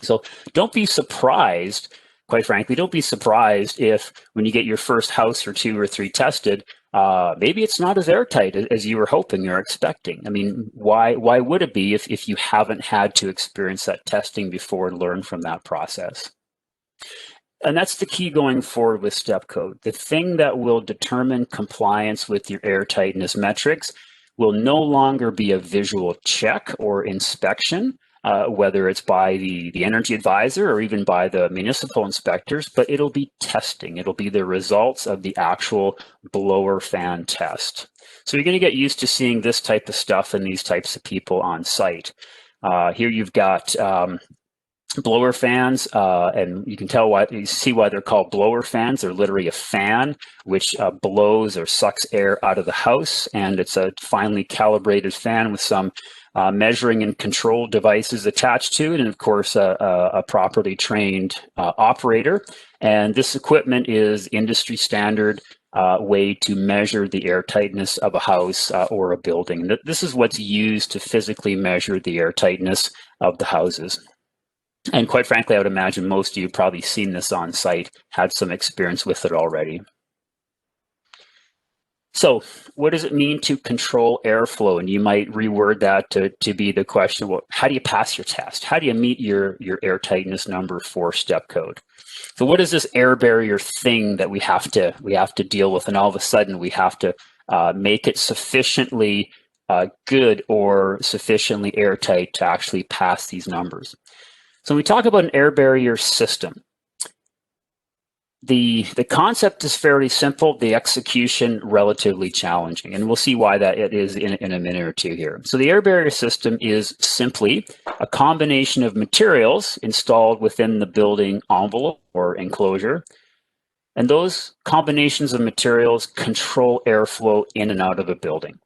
So don't be surprised, quite frankly, don't be surprised if when you get your first house or 2 or 3 tested, maybe it's not as airtight as you were hoping or expecting. I mean, why would it be if you haven't had to experience that testing before and learn from that process? And that's the key going forward with step code. The thing that will determine compliance with your airtightness metrics will no longer be a visual check or inspection, whether it's by the energy advisor or even by the municipal inspectors, but it'll be testing. It'll be the results of the actual blower fan test. So you're going to get used to seeing this type of stuff and these types of people on site. Here you've got blower fans, and you can tell why, you see why they're called blower fans. They're literally a fan which blows or sucks air out of the house, and it's a finely calibrated fan with some measuring and control devices attached to it, and of course a properly trained operator. And this equipment is industry standard way to measure the airtightness of a house or a building. This is what's used to physically measure the airtightness of the houses. And quite frankly, I would imagine most of you probably seen this on site, had some experience with it already. So what does it mean to control airflow? And you might reword that to be the question, well, how do you pass your test? How do you meet your airtightness number for step code? So what is this air barrier thing that we have to deal with? And all of a sudden we have to make it sufficiently good or sufficiently airtight to actually pass these numbers. So when we talk about an air barrier system, the concept is fairly simple, the execution relatively challenging, and we'll see why that it is in a minute or two here. So the air barrier system is simply a combination of materials installed within the building envelope or enclosure, and those combinations of materials control airflow in and out of a building.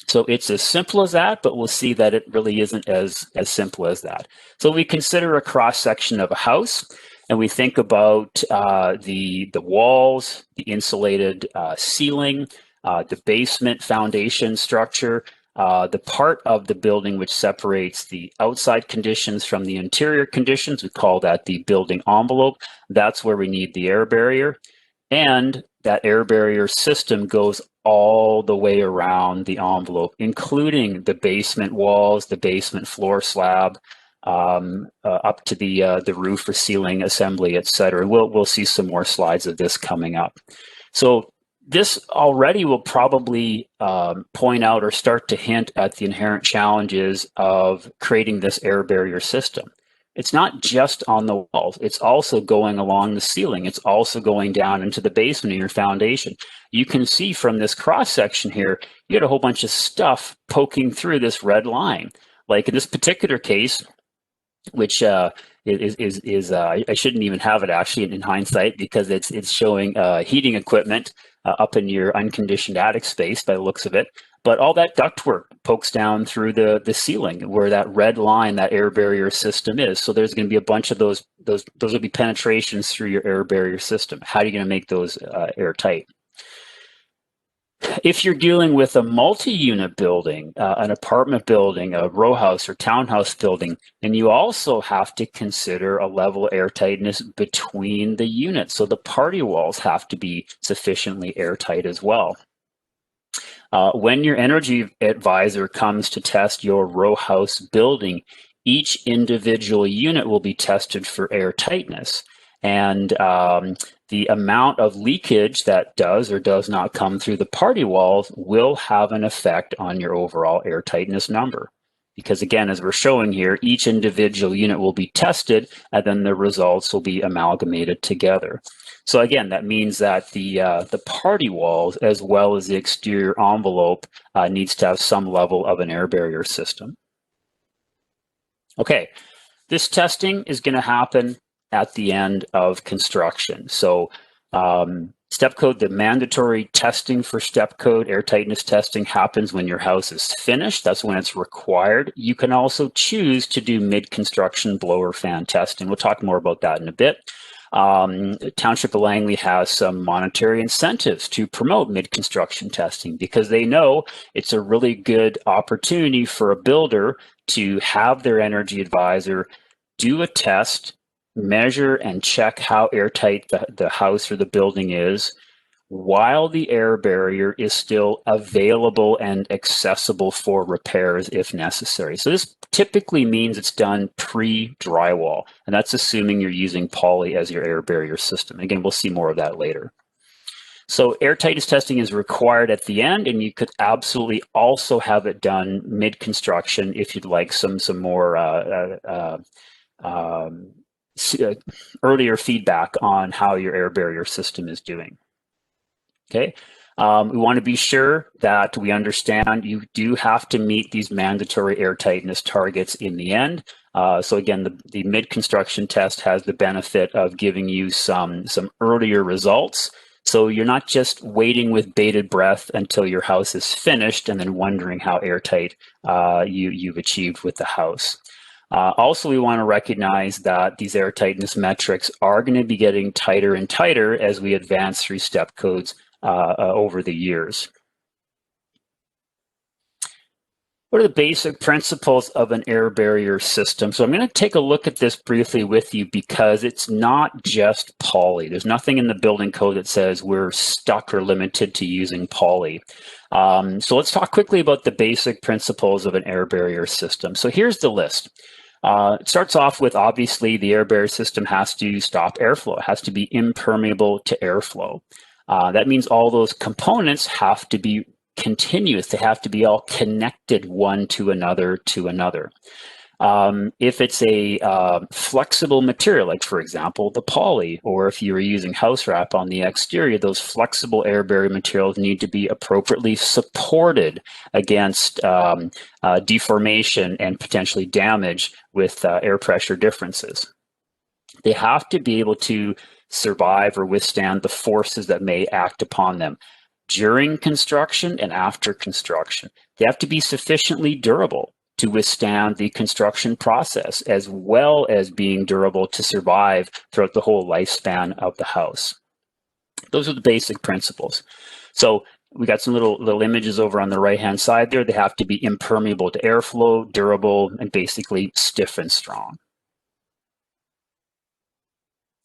So it's as simple as that, but we'll see that it really isn't as simple as that. So we consider a cross-section of a house, and we think about the walls, the insulated ceiling, the basement foundation structure, the part of the building which separates the outside conditions from the interior conditions. We call that the building envelope. That's where we need the air barrier. And that air barrier system goes all the way around the envelope, including the basement walls, the basement floor slab, up to the roof or ceiling assembly, et cetera. We'll see some more slides of this coming up. So this already will probably point out or start to hint at the inherent challenges of creating this air barrier system. It's not just on the walls, it's also going along the ceiling. It's also going down into the basement of your foundation. You can see from this cross section here, you had a whole bunch of stuff poking through this red line. Like in this particular case, which I shouldn't even have it actually in hindsight, because it's showing heating equipment up in your unconditioned attic space by the looks of it. But all that ductwork pokes down through the ceiling where that red line, that air barrier system is. So there's going to be a bunch of those will be penetrations through your air barrier system. How are you going to make those airtight? If you're dealing with a multi-unit building, an apartment building, a row house or townhouse building, then you also have to consider a level of airtightness between the units. So the party walls have to be sufficiently airtight as well. When your energy advisor comes to test your row house building, each individual unit will be tested for airtightness. And the amount of leakage that does or does not come through the party walls will have an effect on your overall airtightness number. Because again, as we're showing here, each individual unit will be tested and then the results will be amalgamated together. So again, that means that the party walls as well as the exterior envelope needs to have some level of an air barrier system. Okay, this testing is going to happen at the end of construction. So step code, the mandatory testing for step code, airtightness testing happens when your house is finished. That's when it's required. You can also choose to do mid-construction blower fan testing. We'll talk more about that in a bit. Township of Langley has some monetary incentives to promote mid-construction testing because they know it's a really good opportunity for a builder to have their energy advisor do a test, measure and check how airtight the house or the building is while the air barrier is still available and accessible for repairs if necessary. So this typically means it's done pre-drywall, and that's assuming you're using poly as your air barrier system. Again, we'll see more of that later. So airtightness testing is required at the end, and you could absolutely also have it done mid-construction if you'd like some more earlier feedback on how your air barrier system is doing. Okay, we want to be sure that we understand you do have to meet these mandatory airtightness targets in the end. So again, the mid-construction test has the benefit of giving you some earlier results. So you're not just waiting with bated breath until your house is finished and then wondering how airtight you've achieved with the house. Also, we want to recognize that these airtightness metrics are going to be getting tighter and tighter as we advance through step codes over the years. What are the basic principles of an air barrier system? So I'm going to take a look at this briefly with you because it's not just poly. There's nothing in the building code that says we're stuck or limited to using poly. So let's talk quickly about the basic principles of an air barrier system. So here's the list. It starts off with, obviously, the air barrier system has to stop airflow. It has to be impermeable to airflow. That means all those components have to be continuous. They have to be all connected one to another If it's a flexible material, like for example, the poly, or if you were using house wrap on the exterior, those flexible air barrier materials need to be appropriately supported against deformation and potentially damage with air pressure differences. They have to be able to survive or withstand the forces that may act upon them during construction and after construction. They have to be sufficiently durable to withstand the construction process, as well as being durable to survive throughout the whole lifespan of the house. Those are the basic principles. So we got some little images over on the right-hand side there. They have to be impermeable to airflow, durable, and basically stiff and strong.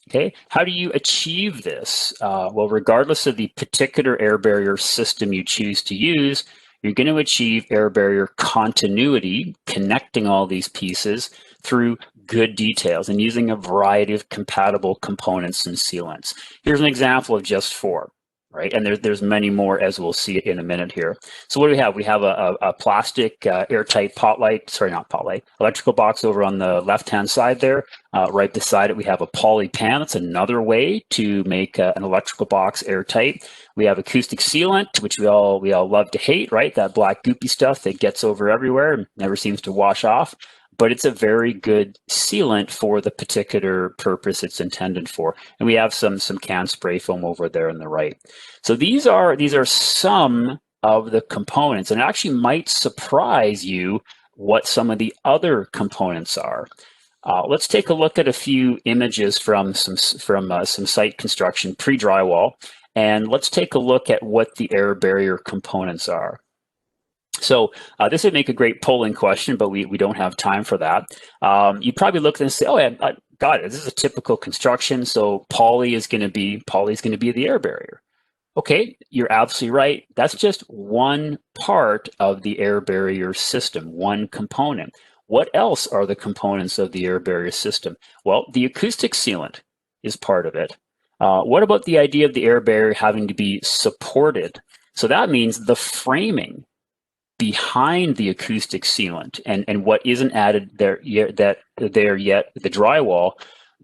Okay, how do you achieve this? Well, regardless of the particular air barrier system you choose to use, you're going to achieve air barrier continuity, connecting all these pieces through good details and using a variety of compatible components and sealants. Here's an example of just 4. Right, and there's many more, as we'll see in a minute here. So what do we have? We have a plastic airtight electrical box over on the left-hand side there. Right beside it, we have a poly pan. That's another way to make an electrical box airtight. We have acoustic sealant, which we all love to hate, right? That black goopy stuff that gets over everywhere and never seems to wash off. But it's a very good sealant for the particular purpose it's intended for. And we have some canned spray foam over there on the right. So these are some of the components, and it actually might surprise you what some of the other components are. Let's take a look at a few images from some site construction pre-drywall, And let's take a look at what the air barrier components are. So this would make a great polling question, but we don't have time for that. You'd probably look and say, oh, yeah, I got it. This is a typical construction. So poly is going to be the air barrier. Okay, you're absolutely right. That's just one part of the air barrier system, one component. What else are the components of the air barrier system? Well, the acoustic sealant is part of it. What about the idea of the air barrier having to be supported? So that means the framing behind the acoustic sealant and what isn't added there yet, the drywall,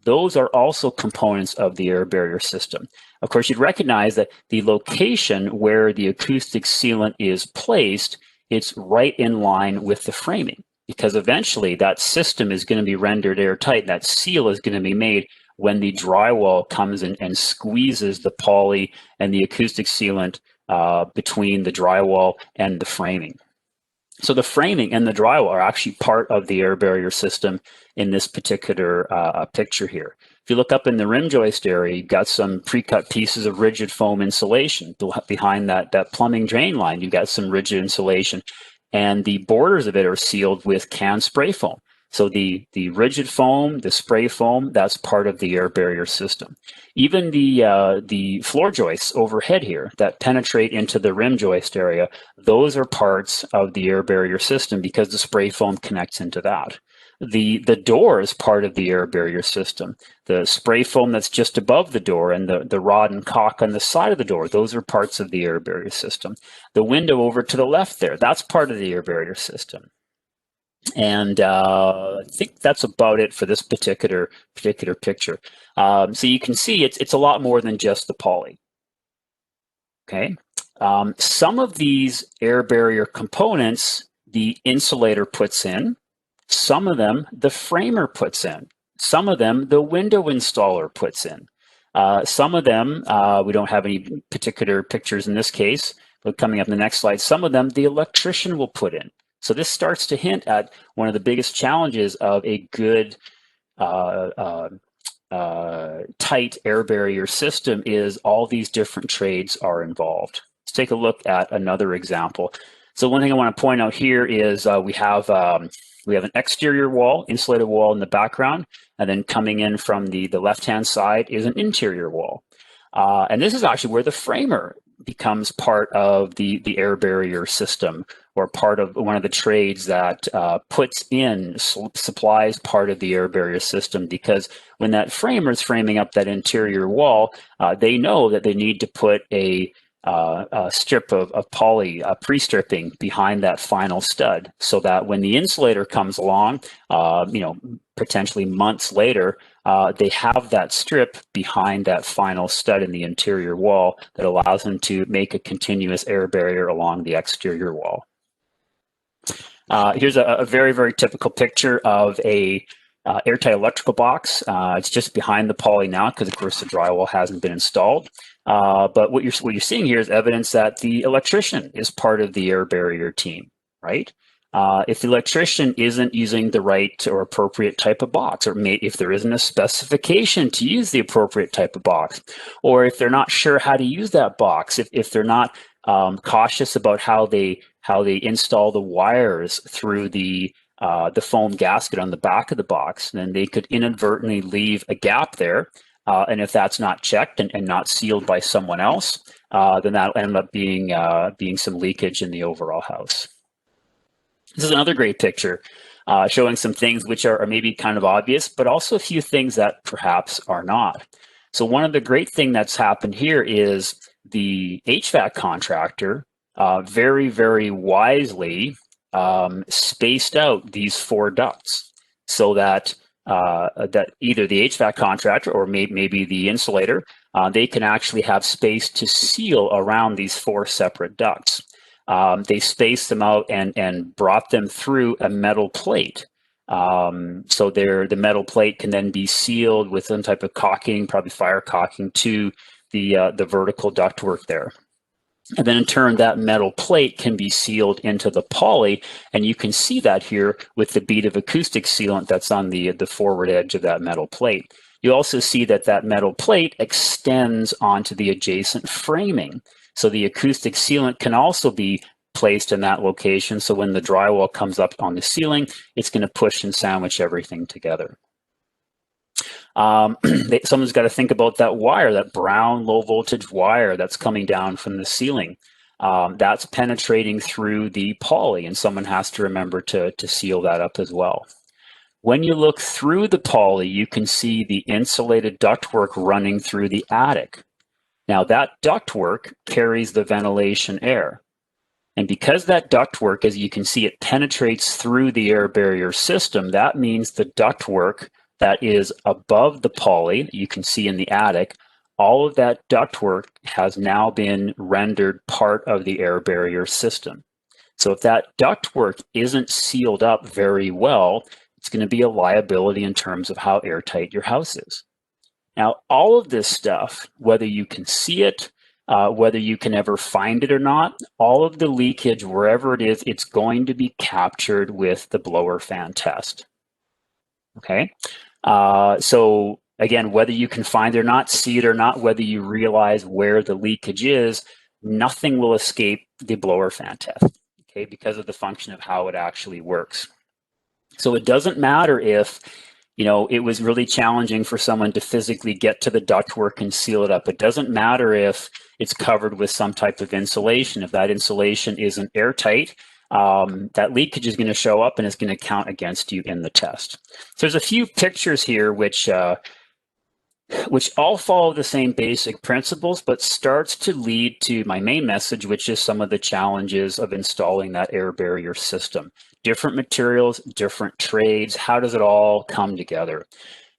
those are also components of the air barrier system. Of course, you'd recognize that the location where the acoustic sealant is placed, it's right in line with the framing, because eventually that system is going to be rendered airtight. That seal is going to be made when the drywall comes in and squeezes the poly and the acoustic sealant between the drywall and the framing. So the framing and the drywall are actually part of the air barrier system in this particular picture here. If you look up in the rim joist area, you've got some pre-cut pieces of rigid foam insulation. Behind that plumbing drain line, you've got some rigid insulation, and the borders of it are sealed with canned spray foam. So the rigid foam, the spray foam, that's part of the air barrier system. Even the floor joists overhead here that penetrate into the rim joist area, those are parts of the air barrier system because the spray foam connects into that. The door is part of the air barrier system. The spray foam that's just above the door and the rod and caulk on the side of the door, those are parts of the air barrier system. The window over to the left there, that's part of the air barrier system. And I think that's about it for this particular picture. So you can see it's a lot more than just the poly. Okay. Some of these air barrier components, the insulator puts in. Some of them, the framer puts in. Some of them, the window installer puts in. Some of them, we don't have any particular pictures in this case, but coming up in the next slide, some of them, the electrician will put in. So this starts to hint at one of the biggest challenges of a good tight air barrier system is all these different trades are involved. Let's take a look at another example. So one thing I want to point out here is we have an exterior wall, insulated wall in the background, and then coming in from the left-hand side is an interior wall. And this is actually where the framer becomes part of the air barrier system, or part of one of the trades that supplies part of the air barrier system, because when that framer is framing up that interior wall, they know that they need to put a strip of poly pre-stripping behind that final stud, so that when the insulator comes along, potentially months later, they have that strip behind that final stud in the interior wall that allows them to make a continuous air barrier along the exterior wall. Here's a very, very typical picture of a airtight electrical box. It's just behind the poly now because, of course, the drywall hasn't been installed. But what you're seeing here is evidence that the electrician is part of the air barrier team, right? If the electrician isn't using the right or appropriate type of box, or if there isn't a specification to use the appropriate type of box, or if they're not sure how to use that box, if they're not cautious about how they install the wires through the foam gasket on the back of the box, then they could inadvertently leave a gap there. And if that's not checked and not sealed by someone else, then that'll end up being some leakage in the overall house. This is another great picture showing some things which are maybe kind of obvious, but also a few things that perhaps are not. So one of the great things that's happened here is the HVAC contractor very, very wisely spaced out these 4 ducts so that that either the HVAC contractor or maybe the insulator, they can actually have space to seal around these 4 separate ducts. They spaced them out and brought them through a metal plate. So the metal plate can then be sealed with some type of caulking, probably fire caulking, to the vertical ductwork there. And then in turn, that metal plate can be sealed into the poly, and you can see that here with the bead of acoustic sealant that's on the forward edge of that metal plate. You also see that that metal plate extends onto the adjacent framing. So the acoustic sealant can also be placed in that location. So when the drywall comes up on the ceiling, it's going to push and sandwich everything together. Someone's got to think about that wire, that brown low voltage wire that's coming down from the ceiling. That's penetrating through the poly, and someone has to remember to seal that up as well. When you look through the poly, you can see the insulated ductwork running through the attic. Now that ductwork carries the ventilation air. And because that ductwork, as you can see, it penetrates through the air barrier system, that means the ductwork that is above the poly, you can see in the attic, all of that ductwork has now been rendered part of the air barrier system. So if that ductwork isn't sealed up very well, it's going to be a liability in terms of how airtight your house is. Now, all of this stuff, whether you can see it, whether you can ever find it or not, all of the leakage, wherever it is, it's going to be captured with the blower fan test. Okay, so again, whether you can find it or not, see it or not, whether you realize where the leakage is, nothing will escape the blower fan test, okay, because of the function of how it actually works. So it doesn't matter if, you know, it was really challenging for someone to physically get to the ductwork and seal it up. It doesn't matter if it's covered with some type of insulation. If that insulation isn't airtight, that leakage is going to show up and it's going to count against you in the test. So there's a few pictures here which all follow the same basic principles, but starts to lead to my main message, which is some of the challenges of installing that air barrier system. Different materials, different trades, how does it all come together?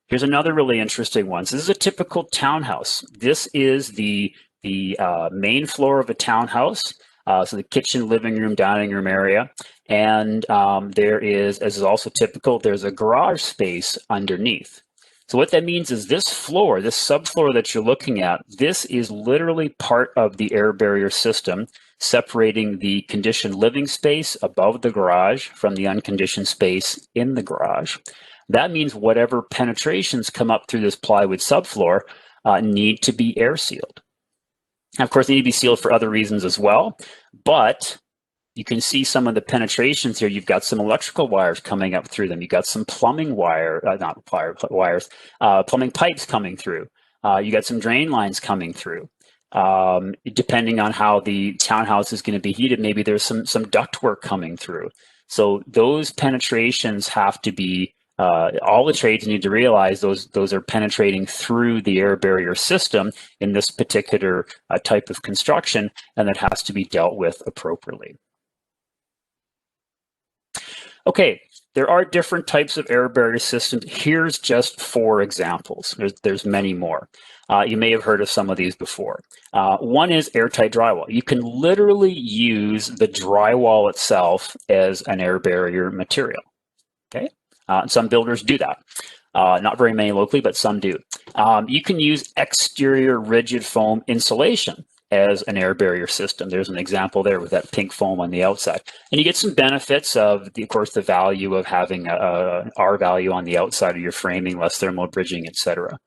Here's another really interesting one. So this is a typical townhouse. This is the main floor of a townhouse. So the kitchen, living room, dining room area. And there is, as is also typical, there's a garage space underneath. So what that means is this floor, this subfloor that you're looking at, this is literally part of the air barrier system, separating the conditioned living space above the garage from the unconditioned space in the garage. That means whatever penetrations come up through this plywood subfloor need to be air sealed. Of course, they need to be sealed for other reasons as well, but you can see some of the penetrations here. You've got some electrical wires coming up through them. You've got some plumbing plumbing pipes coming through. You got some drain lines coming through. Depending on how the townhouse is going to be heated, maybe there's some ductwork coming through. So those penetrations have to be, all the trades need to realize those are penetrating through the air barrier system in this particular type of construction, and that has to be dealt with appropriately. Okay, there are different types of air barrier systems. Here's just 4 examples. There's many more. You may have heard of some of these before. One is airtight drywall. You can literally use the drywall itself as an air barrier material. Okay, some builders do that. Not very many locally, but some do. You can use exterior rigid foam insulation as an air barrier system. There's an example there with that pink foam on the outside. And you get some benefits of, of course, the value of having R value on the outside of your framing, less thermal bridging, etc.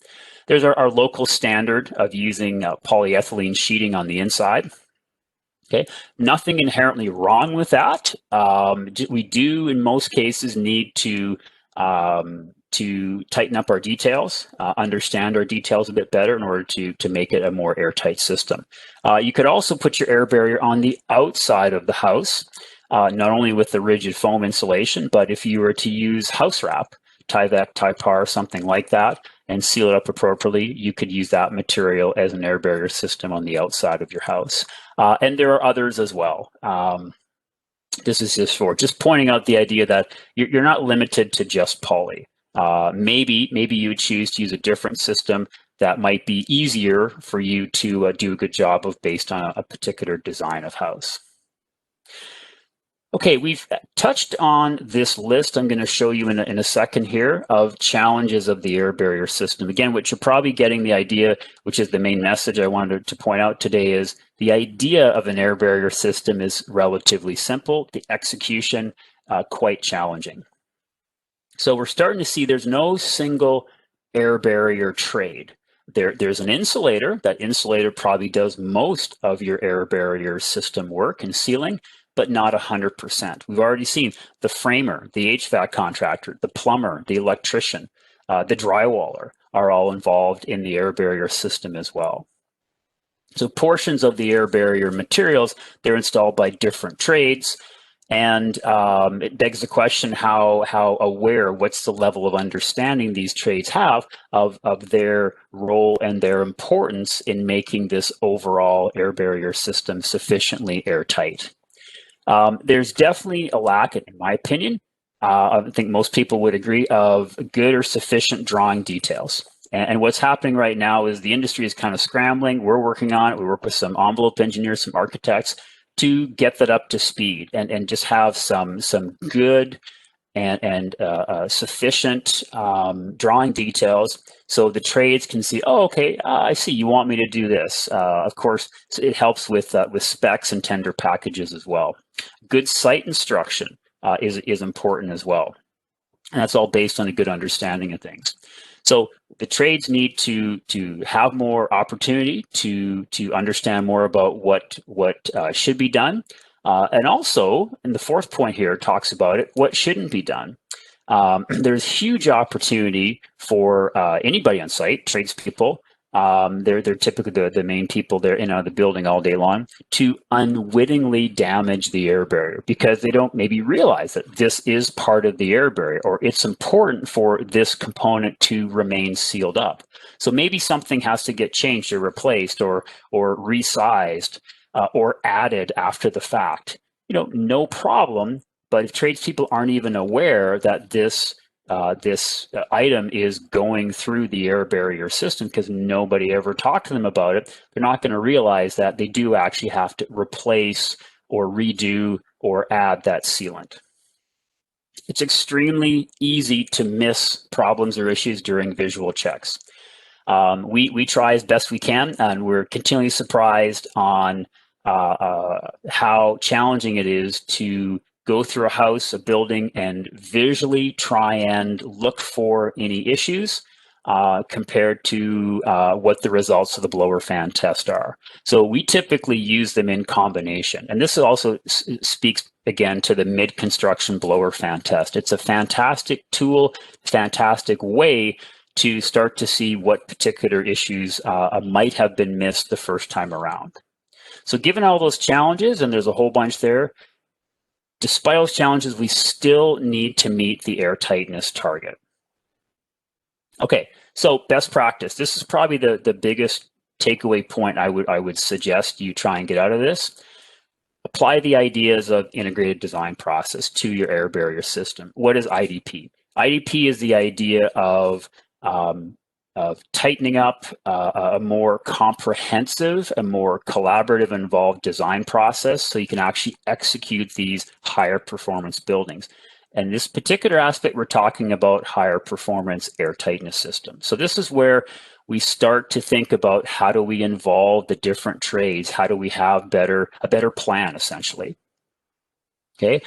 There's our local standard of using polyethylene sheeting on the inside. Okay, nothing inherently wrong with that. We do, in most cases, need to tighten up our details, understand our details a bit better in order to make it a more airtight system. You could also put your air barrier on the outside of the house, not only with the rigid foam insulation, but if you were to use house wrap, Tyvek, Typar, something like that, and seal it up appropriately, you could use that material as an air barrier system on the outside of your house. And there are others as well. This is just pointing out the idea that you're not limited to just poly. Maybe you would choose to use a different system that might be easier for you to do a good job of based on a particular design of house. Okay, we've touched on this list I'm going to show you in a second here of challenges of the air barrier system. Again, what you're probably getting the idea, which is the main message I wanted to point out today, is the idea of an air barrier system is relatively simple, the execution quite challenging. So we're starting to see there's no single air barrier trade. There's an insulator. That insulator probably does most of your air barrier system work and sealing, but not 100%. We've already seen the framer, the HVAC contractor, the plumber, the electrician, the drywaller are all involved in the air barrier system as well. So portions of the air barrier materials, they're installed by different trades. And it begs the question, how aware, what's the level of understanding these trades have of their role and their importance in making this overall air barrier system sufficiently airtight? There's definitely a lack, in my opinion, I think most people would agree, of good or sufficient drawing details. And what's happening right now is the industry is kind of scrambling. We're working on it. We work with some envelope engineers, some architects, to get that up to speed and just have some good and sufficient drawing details, so the trades can see, oh, okay, I see you want me to do this. Of course, it helps with specs and tender packages as well. Good site instruction is important as well, and that's all based on a good understanding of things. So the trades need to have more opportunity to understand more about what should be done, and also, and the fourth point here talks about it, what shouldn't be done. There's huge opportunity for anybody on site, tradespeople. They're typically the main people there in the building all day long, to unwittingly damage the air barrier because they don't maybe realize that this is part of the air barrier, or it's important for this component to remain sealed up. So maybe something has to get changed or replaced or resized or added after the fact. No problem. But if tradespeople aren't even aware that this item is going through the air barrier system because nobody ever talked to them about it, they're not going to realize that they do actually have to replace or redo or add that sealant. It's extremely easy to miss problems or issues during visual checks. We try as best we can, and we're continually surprised on how challenging it is to go through a house, a building, and visually try and look for any issues compared to what the results of the blower fan test are. So we typically use them in combination. And this also speaks again to the mid-construction blower fan test. It's a fantastic tool, fantastic way to start to see what particular issues might have been missed the first time around. So given all those challenges, and there's a whole bunch there, despite those challenges, we still need to meet the airtightness target. Okay, so best practice. This is probably the biggest takeaway point I would suggest you try and get out of this. Apply the ideas of integrated design process to your air barrier system. What is IDP? IDP is the idea of tightening up a more comprehensive, a more collaborative, involved design process so you can actually execute these higher performance buildings. And this particular aspect, we're talking about higher performance airtightness systems. So this is where we start to think about how do we involve the different trades? How do we have a better plan, essentially? Okay.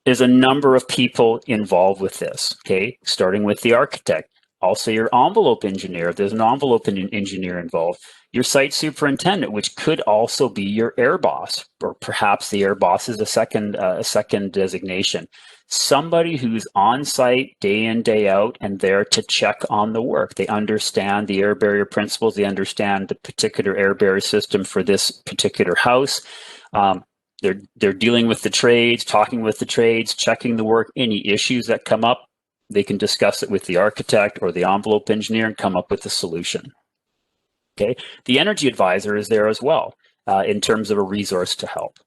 There's a number of people involved with this, okay, starting with the architect. Also, your envelope engineer, if there's an envelope engineer involved, your site superintendent, which could also be your air boss, or perhaps the air boss is a second designation. Somebody who's on site day in, day out, and there to check on the work. They understand the air barrier principles. They understand the particular air barrier system for this particular house. They're dealing with the trades, talking with the trades, checking the work. Any issues that come up, they can discuss it with the architect or the envelope engineer and come up with a solution. Okay, the energy advisor is there as well in terms of a resource to help.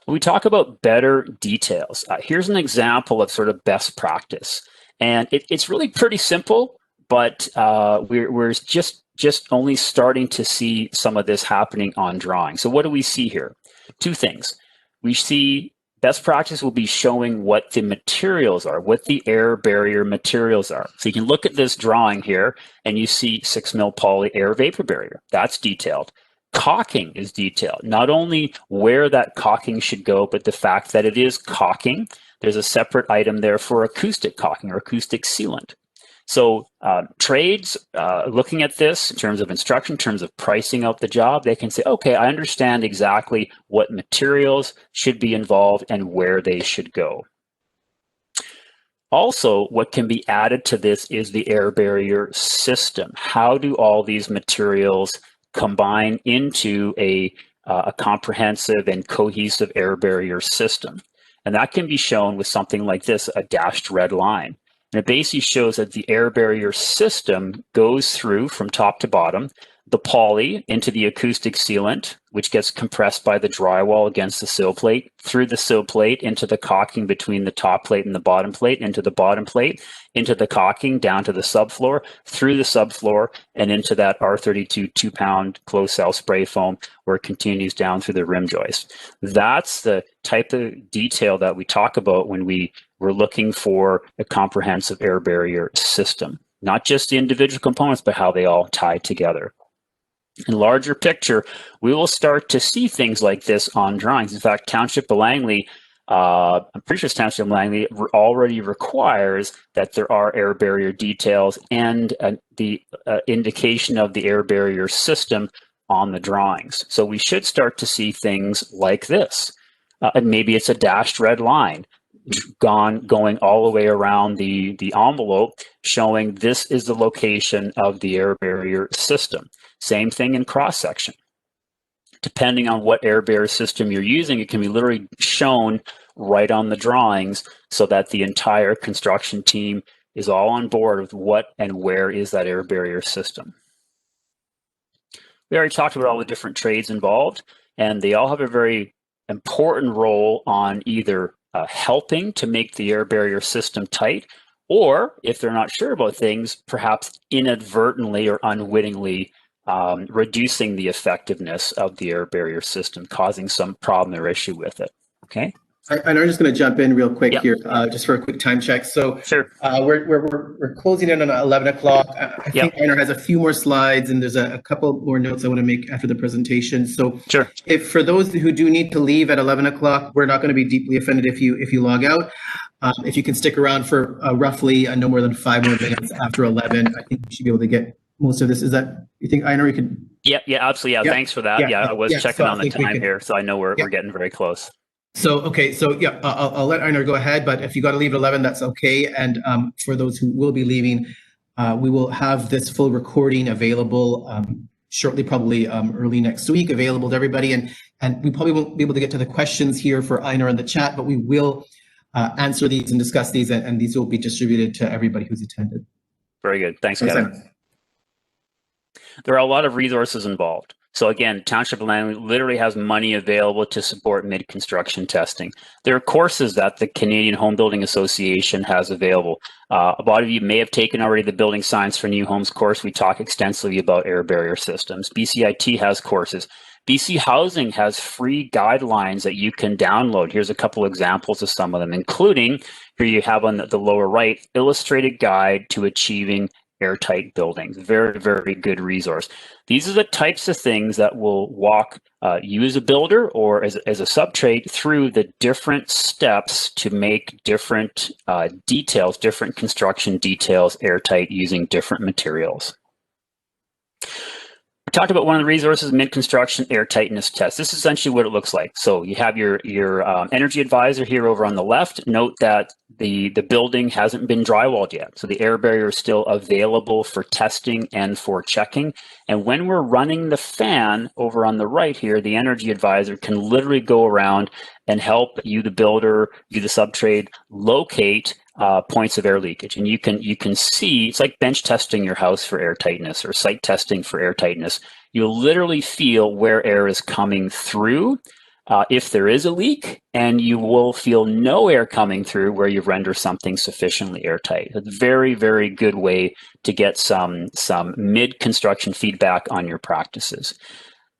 When we talk about better details, here's an example of sort of best practice. And it's really pretty simple, but we're just only starting to see some of this happening on drawing. So what do we see here? Two things. We see best practice will be showing what the materials are, what the air barrier materials are. So you can look at this drawing here and you see 6 mil poly air vapor barrier. That's detailed. Caulking is detailed. Not only where that caulking should go, but the fact that it is caulking. There's a separate item there for acoustic caulking or acoustic sealant. So trades, looking at this in terms of instruction, in terms of pricing out the job, they can say, okay, I understand exactly what materials should be involved and where they should go. Also, what can be added to this is the air barrier system. How do all these materials combine into a comprehensive and cohesive air barrier system? And that can be shown with something like this, a dashed red line. And it basically shows that the air barrier system goes through from top to bottom, the poly into the acoustic sealant, which gets compressed by the drywall against the sill plate, through the sill plate into the caulking between the top plate and the bottom plate, into the bottom plate, into the caulking, down to the subfloor, through the subfloor, and into that R32 2-pound closed cell spray foam where it continues down through the rim joist. That's the type of detail that we talk about when we're looking for a comprehensive air barrier system. Not just the individual components, but how they all tie together. In larger picture, we will start to see things like this on drawings. In fact, Township of Langley, I'm pretty sure Township of Langley already requires that there are air barrier details and the indication of the air barrier system on the drawings. So we should start to see things like this. And maybe it's a dashed red line going all the way around the envelope, showing this is the location of the air barrier system. Same thing in cross section. Depending on what air barrier system you're using, it can be literally shown right on the drawings so that the entire construction team is all on board with what and where is that air barrier system. We already talked about all the different trades involved, and they all have a very important role on either helping to make the air barrier system tight, or if they're not sure about things, perhaps inadvertently or unwittingly reducing the effectiveness of the air barrier system, causing some problem or issue with it. Okay. I'm just going to jump in real quick here, just for a quick time check. So sure. We're closing in on 11 o'clock. I think Einar has a few more slides, and there's a couple more notes I want to make after the presentation. So sure. If for those who do need to leave at 11 o'clock, we're not going to be deeply offended if you log out. If you can stick around for roughly no more than 5 more minutes after 11, I think we should be able to get most of this. Is that, you think, Einar, you could? Yeah, absolutely. Yeah, thanks for that. I was checking on the time here, so I know we're getting very close. So, okay, so I'll let Einar go ahead, but if you got to leave at 11, that's okay. And for those who will be leaving, we will have this full recording available shortly, probably early next week, available to everybody. And we probably won't be able to get to the questions here for Einar in the chat, but we will answer these and discuss these, and these will be distributed to everybody who's attended. Very good. Thanks, Kevin. There are a lot of resources involved. So again, Township of Langley literally has money available to support mid-construction testing. There are courses that the Canadian Home Building Association has available. A lot of you may have taken already the Building Science for New Homes course. We talk extensively about air barrier systems. BCIT has courses. BC Housing has free guidelines that you can download. Here's a couple examples of some of them, including here you have on the lower right, Illustrated Guide to Achieving Airtight Buildings. Very, very good resource. These are the types of things that will walk you as a builder or as a sub-trade through the different steps to make different details, different construction details airtight using different materials. We talked about one of the resources, mid-construction airtightness test. This is essentially what it looks like. So you have your energy advisor here over on the left. Note that the building hasn't been drywalled yet. So the air barrier is still available for testing and for checking. And when we're running the fan over on the right here, the energy advisor can literally go around and help you, the builder, you, the subtrade, locate points of air leakage. And you can see, it's like bench testing your house for airtightness or site testing for airtightness. You'll literally feel where air is coming through if there is a leak, and you will feel no air coming through where you render something sufficiently airtight. It's a very, very good way to get some mid-construction feedback on your practices.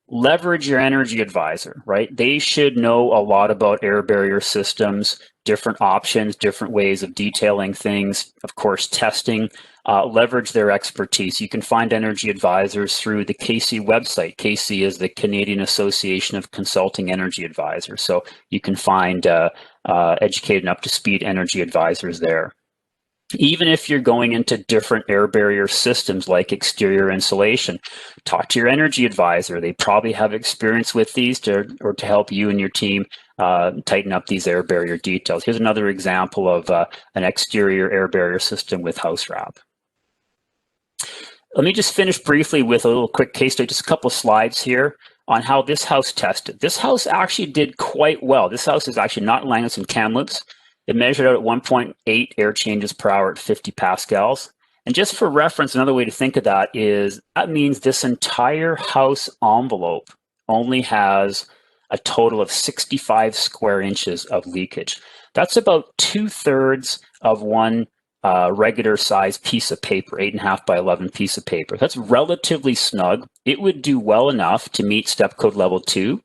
Leverage your energy advisor, right? They should know a lot about air barrier systems, different options, different ways of detailing things, of course, testing. Leverage their expertise. You can find energy advisors through the CASE website. CASE is the Canadian Association of Consulting Energy Advisors. So you can find educated and up to speed energy advisors there. Even if you're going into different air barrier systems like exterior insulation, talk to your energy advisor. They probably have experience with these to help you and your team tighten up these air barrier details. Here's another example of an exterior air barrier system with house wrap. Let me just finish briefly with a little quick case study, just a couple of slides here on how this house tested. This house actually did quite well. This house is actually not Langley and Kamloops. It measured out at 1.8 air changes per hour at 50 pascals. And just for reference, another way to think of that is that means this entire house envelope only has a total of 65 square inches of leakage. That's about 2/3 of one regular size piece of paper, 8.5 by 11 piece of paper. That's relatively snug. It would do well enough to meet step code level 2,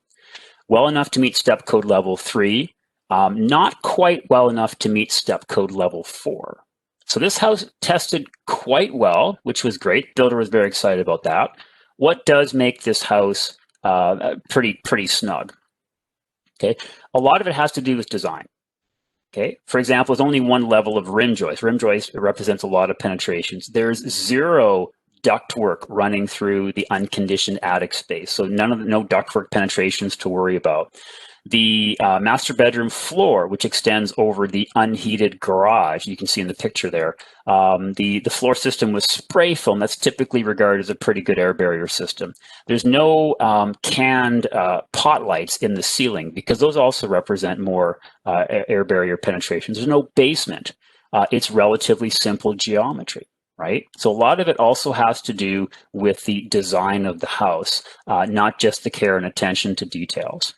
well enough to meet step code level 3, not quite well enough to meet step code level 4. So this house tested quite well, which was great. Builder was very excited about that. What does make this house pretty snug? Okay, a lot of it has to do with design. Okay, for example, there's only one level of rim joist. Rim joist represents a lot of penetrations. There's 0 ductwork running through the unconditioned attic space, so no ductwork penetrations to worry about. The master bedroom floor, which extends over the unheated garage, you can see in the picture there. The floor system was spray foam. That's typically regarded as a pretty good air barrier system. There's no canned pot lights in the ceiling because those also represent more air barrier penetrations. There's no basement. It's relatively simple geometry. Right? So a lot of it also has to do with the design of the house, not just the care and attention to details.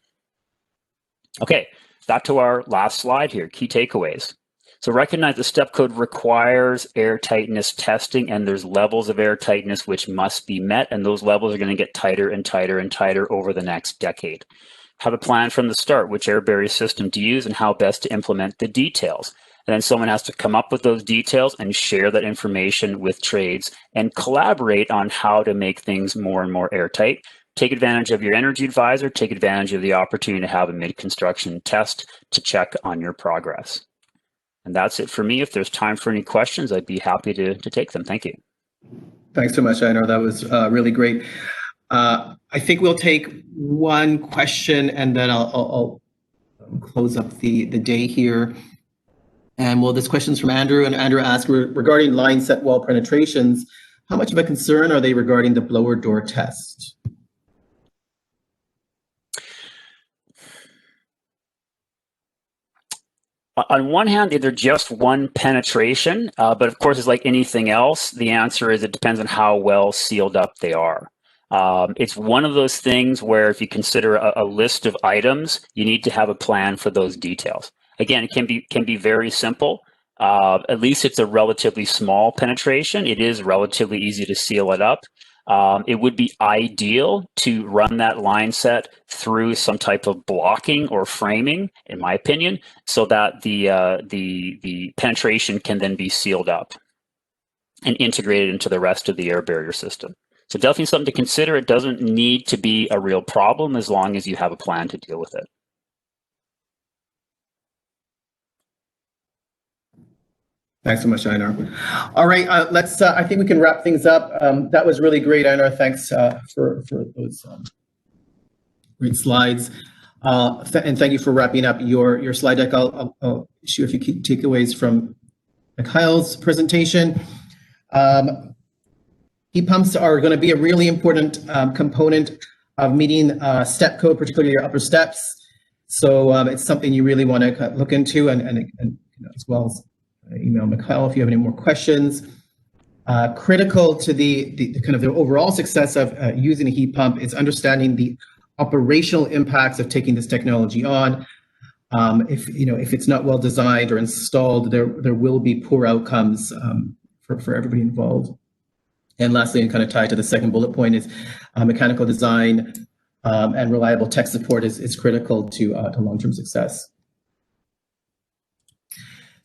Okay, back to our last slide here, key takeaways. So recognize the step code requires air tightness testing, and there's levels of air tightness which must be met, and those levels are going to get tighter and tighter and tighter over the next decade. Have a plan from the start, which air barrier system to use and how best to implement the details. And then someone has to come up with those details and share that information with trades and collaborate on how to make things more and more airtight. Take advantage of your energy advisor, take advantage of the opportunity to have a mid-construction test to check on your progress. And that's it for me. If there's time for any questions, I'd be happy to take them. Thank you. Thanks so much, Einar. That was really great. I think we'll take one question and then I'll close up the day here. And well, this question's from Andrew, and Andrew asked, regarding line set wall penetrations, how much of a concern are they regarding the blower door test? On one hand, they're just one penetration, but of course, it's like anything else. The answer is it depends on how well sealed up they are. It's one of those things where if you consider a list of items, you need to have a plan for those details. Again, it can be very simple. At least it's a relatively small penetration. It is relatively easy to seal it up. It would be ideal to run that line set through some type of blocking or framing, in my opinion, so that the penetration can then be sealed up and integrated into the rest of the air barrier system. So definitely something to consider. It doesn't need to be a real problem as long as you have a plan to deal with it. Thanks so much, Einar. All right, let's. I think we can wrap things up. That was really great, Einar. Thanks for those great slides, and thank you for wrapping up your slide deck. I'll share a few key takeaways from Mikhail's presentation. Heat pumps are going to be a really important component of meeting step code, particularly your upper steps. So it's something you really want to look into, and as well as email Mikhail if you have any more questions. Critical to the kind of the overall success of using a heat pump is understanding the operational impacts of taking this technology on. If it's not well designed or installed, there will be poor outcomes for everybody involved. And lastly, and kind of tied to the second bullet point, is mechanical design and reliable tech support is critical to long-term success.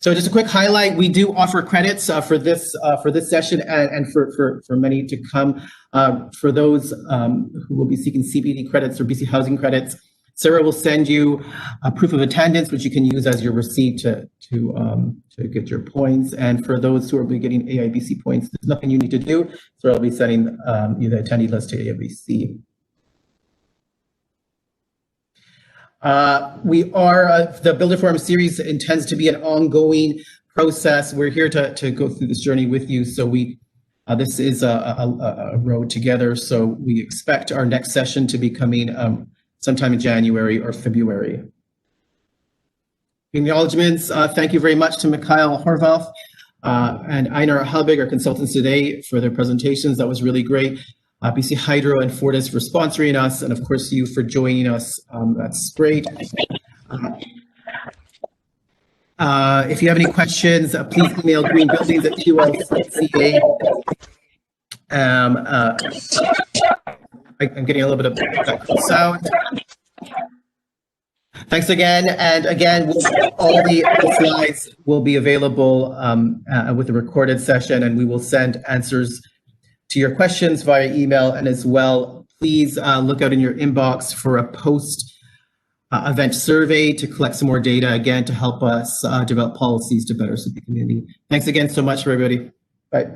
So just a quick highlight: we do offer credits for this session and for many to come. For those who will be seeking CBD credits or BC housing credits, Sarah will send you a proof of attendance, which you can use as your receipt to get your points. And for those who will be getting AIBC points, there's nothing you need to do. So I'll be sending you the attendee list to AIBC. The Builder Forum series intends to be an ongoing process. We're here to go through this journey with you. So this is a road together. So we expect our next session to be coming sometime in January or February. Acknowledgements. Thank you very much to Mikhail Horvath and Einar Halbig, our consultants today, for their presentations. That was really great. BC Hydro and Fortis for sponsoring us, and of course you for joining us. That's great. If you have any questions, please email greenbuildings@ql.ca. I'm getting a little bit of background sound. Thanks again, and again, all the slides will be available with the recorded session, and we will send answers to your questions via email. And as well, please look out in your inbox for a post-event survey to collect some more data, again, to help us develop policies to better serve the community. Thanks again so much for everybody. Bye.